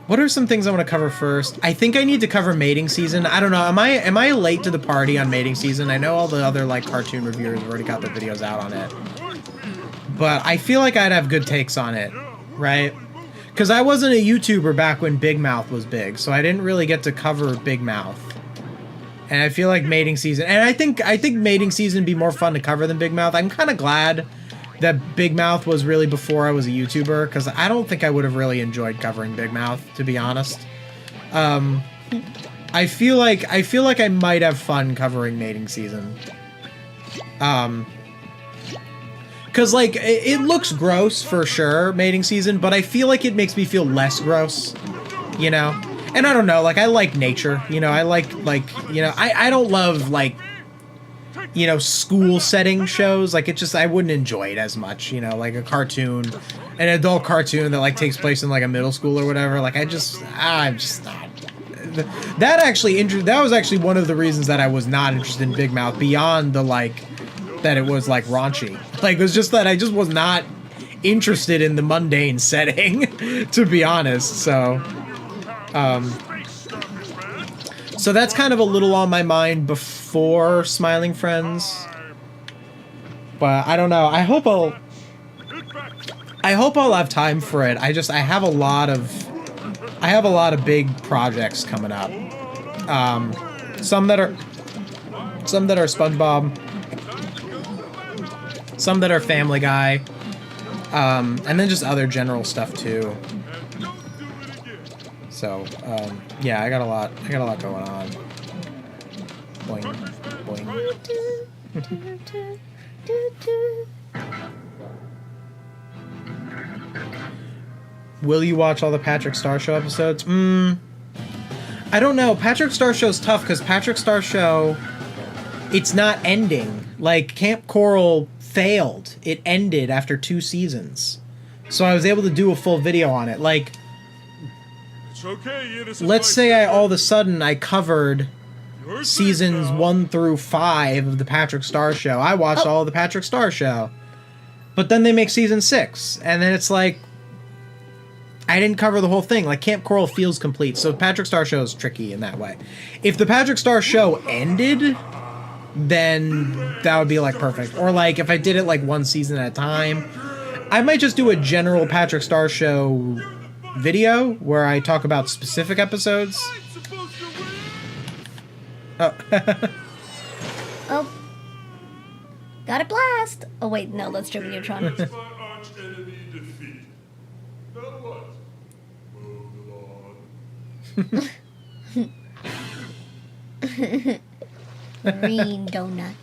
What are some things I want to cover first? I think I need to cover mating season. I don't know. Am I late to the party on mating season? I know all the other like cartoon reviewers have already got their videos out on it, but I feel like I'd have good takes on it, right? Because I wasn't a YouTuber back when Big Mouth was big, so I didn't really get to cover Big Mouth. And I feel like mating season, and I think mating season would be more fun to cover than Big Mouth. I'm kind of glad that Big Mouth was really before I was a YouTuber, because I don't think I would have really enjoyed covering Big Mouth, to be honest. I feel like I might have fun covering mating season. Because like it looks gross for sure, mating season, but I feel like it makes me feel less gross, you know. And I don't know, like, I like nature, you know, I like, you know, I don't love, like, you know, school setting shows, like, it just, I wouldn't enjoy it as much, you know, like a cartoon, an adult cartoon that, like, takes place in, like, a middle school or whatever, like, I'm just not, that was actually one of the reasons that I was not interested in Big Mouth, beyond the, like, that it was, like, raunchy, like, it was just that I just was not interested in the mundane setting, to be honest, so... So that's kind of a little on my mind before Smiling Friends, but I don't know. I hope I'll have time for it. I have a lot of big projects coming up. Some that are SpongeBob, some that are Family Guy, and then just other general stuff too. So, yeah, I got a lot going on. Boing, boing. Will you watch all the Patrick Star Show episodes? I don't know. Patrick Star Show's tough, because Patrick Star Show, it's not ending. Like, Camp Coral failed. It ended after 2 seasons. So I was able to do a full video on it. Like... Okay, let's say all of a sudden I covered seasons 1 through 5 of the Patrick Star Show. I watched all of the Patrick Star Show. But then they make season 6, and then it's like, I didn't cover the whole thing. Like, Camp Coral feels complete, so Patrick Star Show is tricky in that way. If the Patrick Star Show ended, then that would be like perfect. Or like, if I did it like 1 season at a time, I might just do a general Patrick Star Show video where I talk about specific episodes. Oh. Oh. Got a blast! Oh wait, no, that's Jimmy Neutron. My arch enemy defeated. Now what? Move along. Green donuts.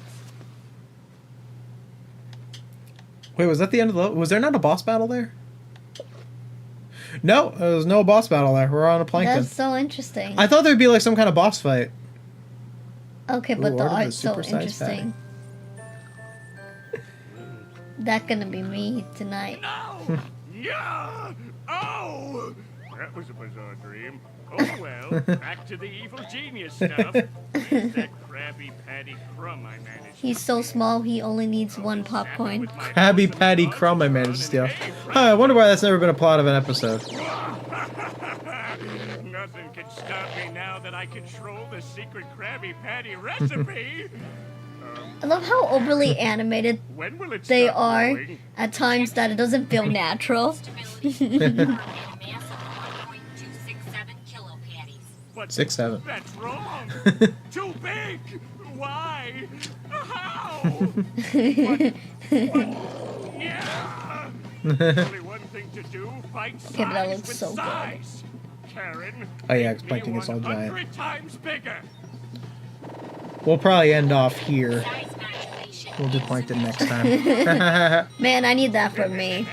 Wait, was that the end of the... Was there not a boss battle there? No, there was no boss battle there. We're on a plankton. That's so interesting. I thought there'd be like some kind of boss fight. Okay, but Ooh, the order the art's so supersized interesting. That's gonna be me tonight. No! Yeah! Oh! That was a bizarre dream. Oh well, back to the evil genius stuff. Where's that Krabby Patty crumb I managed? He's so small, he only needs 1 popcorn. Krabby Patty crumb I managed to steal. Huh, I wonder why that's never been a plot of an episode. Nothing can stop me now that I control the secret Krabby Patty recipe. I love how overly animated When will it they stop are growing? at times that it doesn't feel natural. Stability and a mass of 1.267 kilopatties. But 6'7". that's wrong. Too big. Why? How? Yeah. Only one thing to do. Fight size Yeah, but that looks with so good. size. Karen. Oh, yeah, make 'cause me Plankton is all giant. 100 times bigger. We'll probably end off here. Size modulation. We'll do Plankton next time. Man, I need that for me.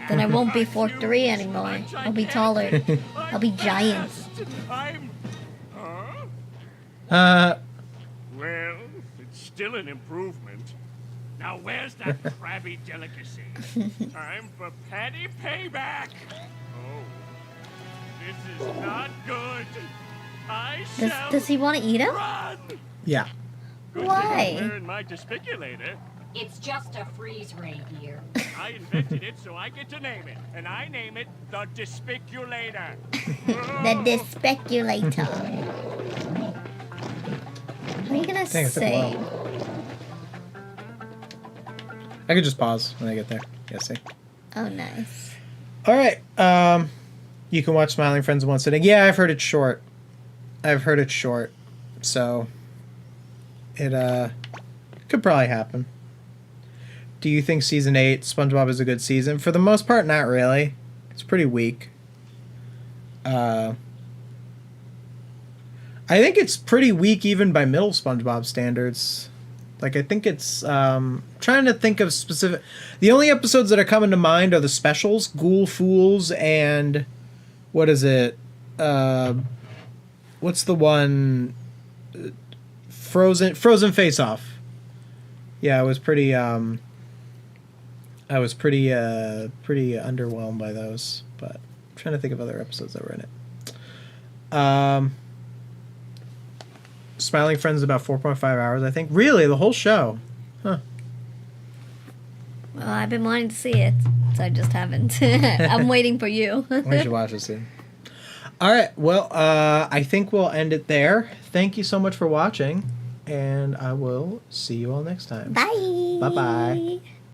Then I won't be 4'3" anymore. I'll be taller. I'll be giant. I'm. Huh? uh, Well, it's still an improvement. Now, where's that crabby delicacy? Time for Patty payback. Oh, this is not good. I shall Does he want to eat him? run. yeah. Good Why? thing I'm wearing my despiculator. It's just a freeze ray here. I invented it, so I get to name it, and I name it the Despiculator. The Despeculator. How are you gonna Dang, it took a say? I could just pause when I get there. Yeah, see. Oh, nice. All right. You can watch Smiling Friends in one sitting. Yeah, I've heard it's short. So it could probably happen. Do you think season 8 SpongeBob is a good season? For the most part, not really. It's pretty weak. I think it's pretty weak even by middle SpongeBob standards. Like, I think it's trying to think of specific. The only episodes that are coming to mind are the specials, Ghoul Fools, and what is it? What's the one? Frozen Face Off. Yeah, I was pretty pretty underwhelmed by those, but I'm trying to think of other episodes that were in it. Smiling Friends is about 4.5 hours, I think. Really, the whole show? Huh. Well, I've been wanting to see it, so I just haven't. I'm waiting for you. We should watch this soon. All right. Well, I think we'll end it there. Thank you so much for watching, and I will see you all next time. Bye. Bye-bye.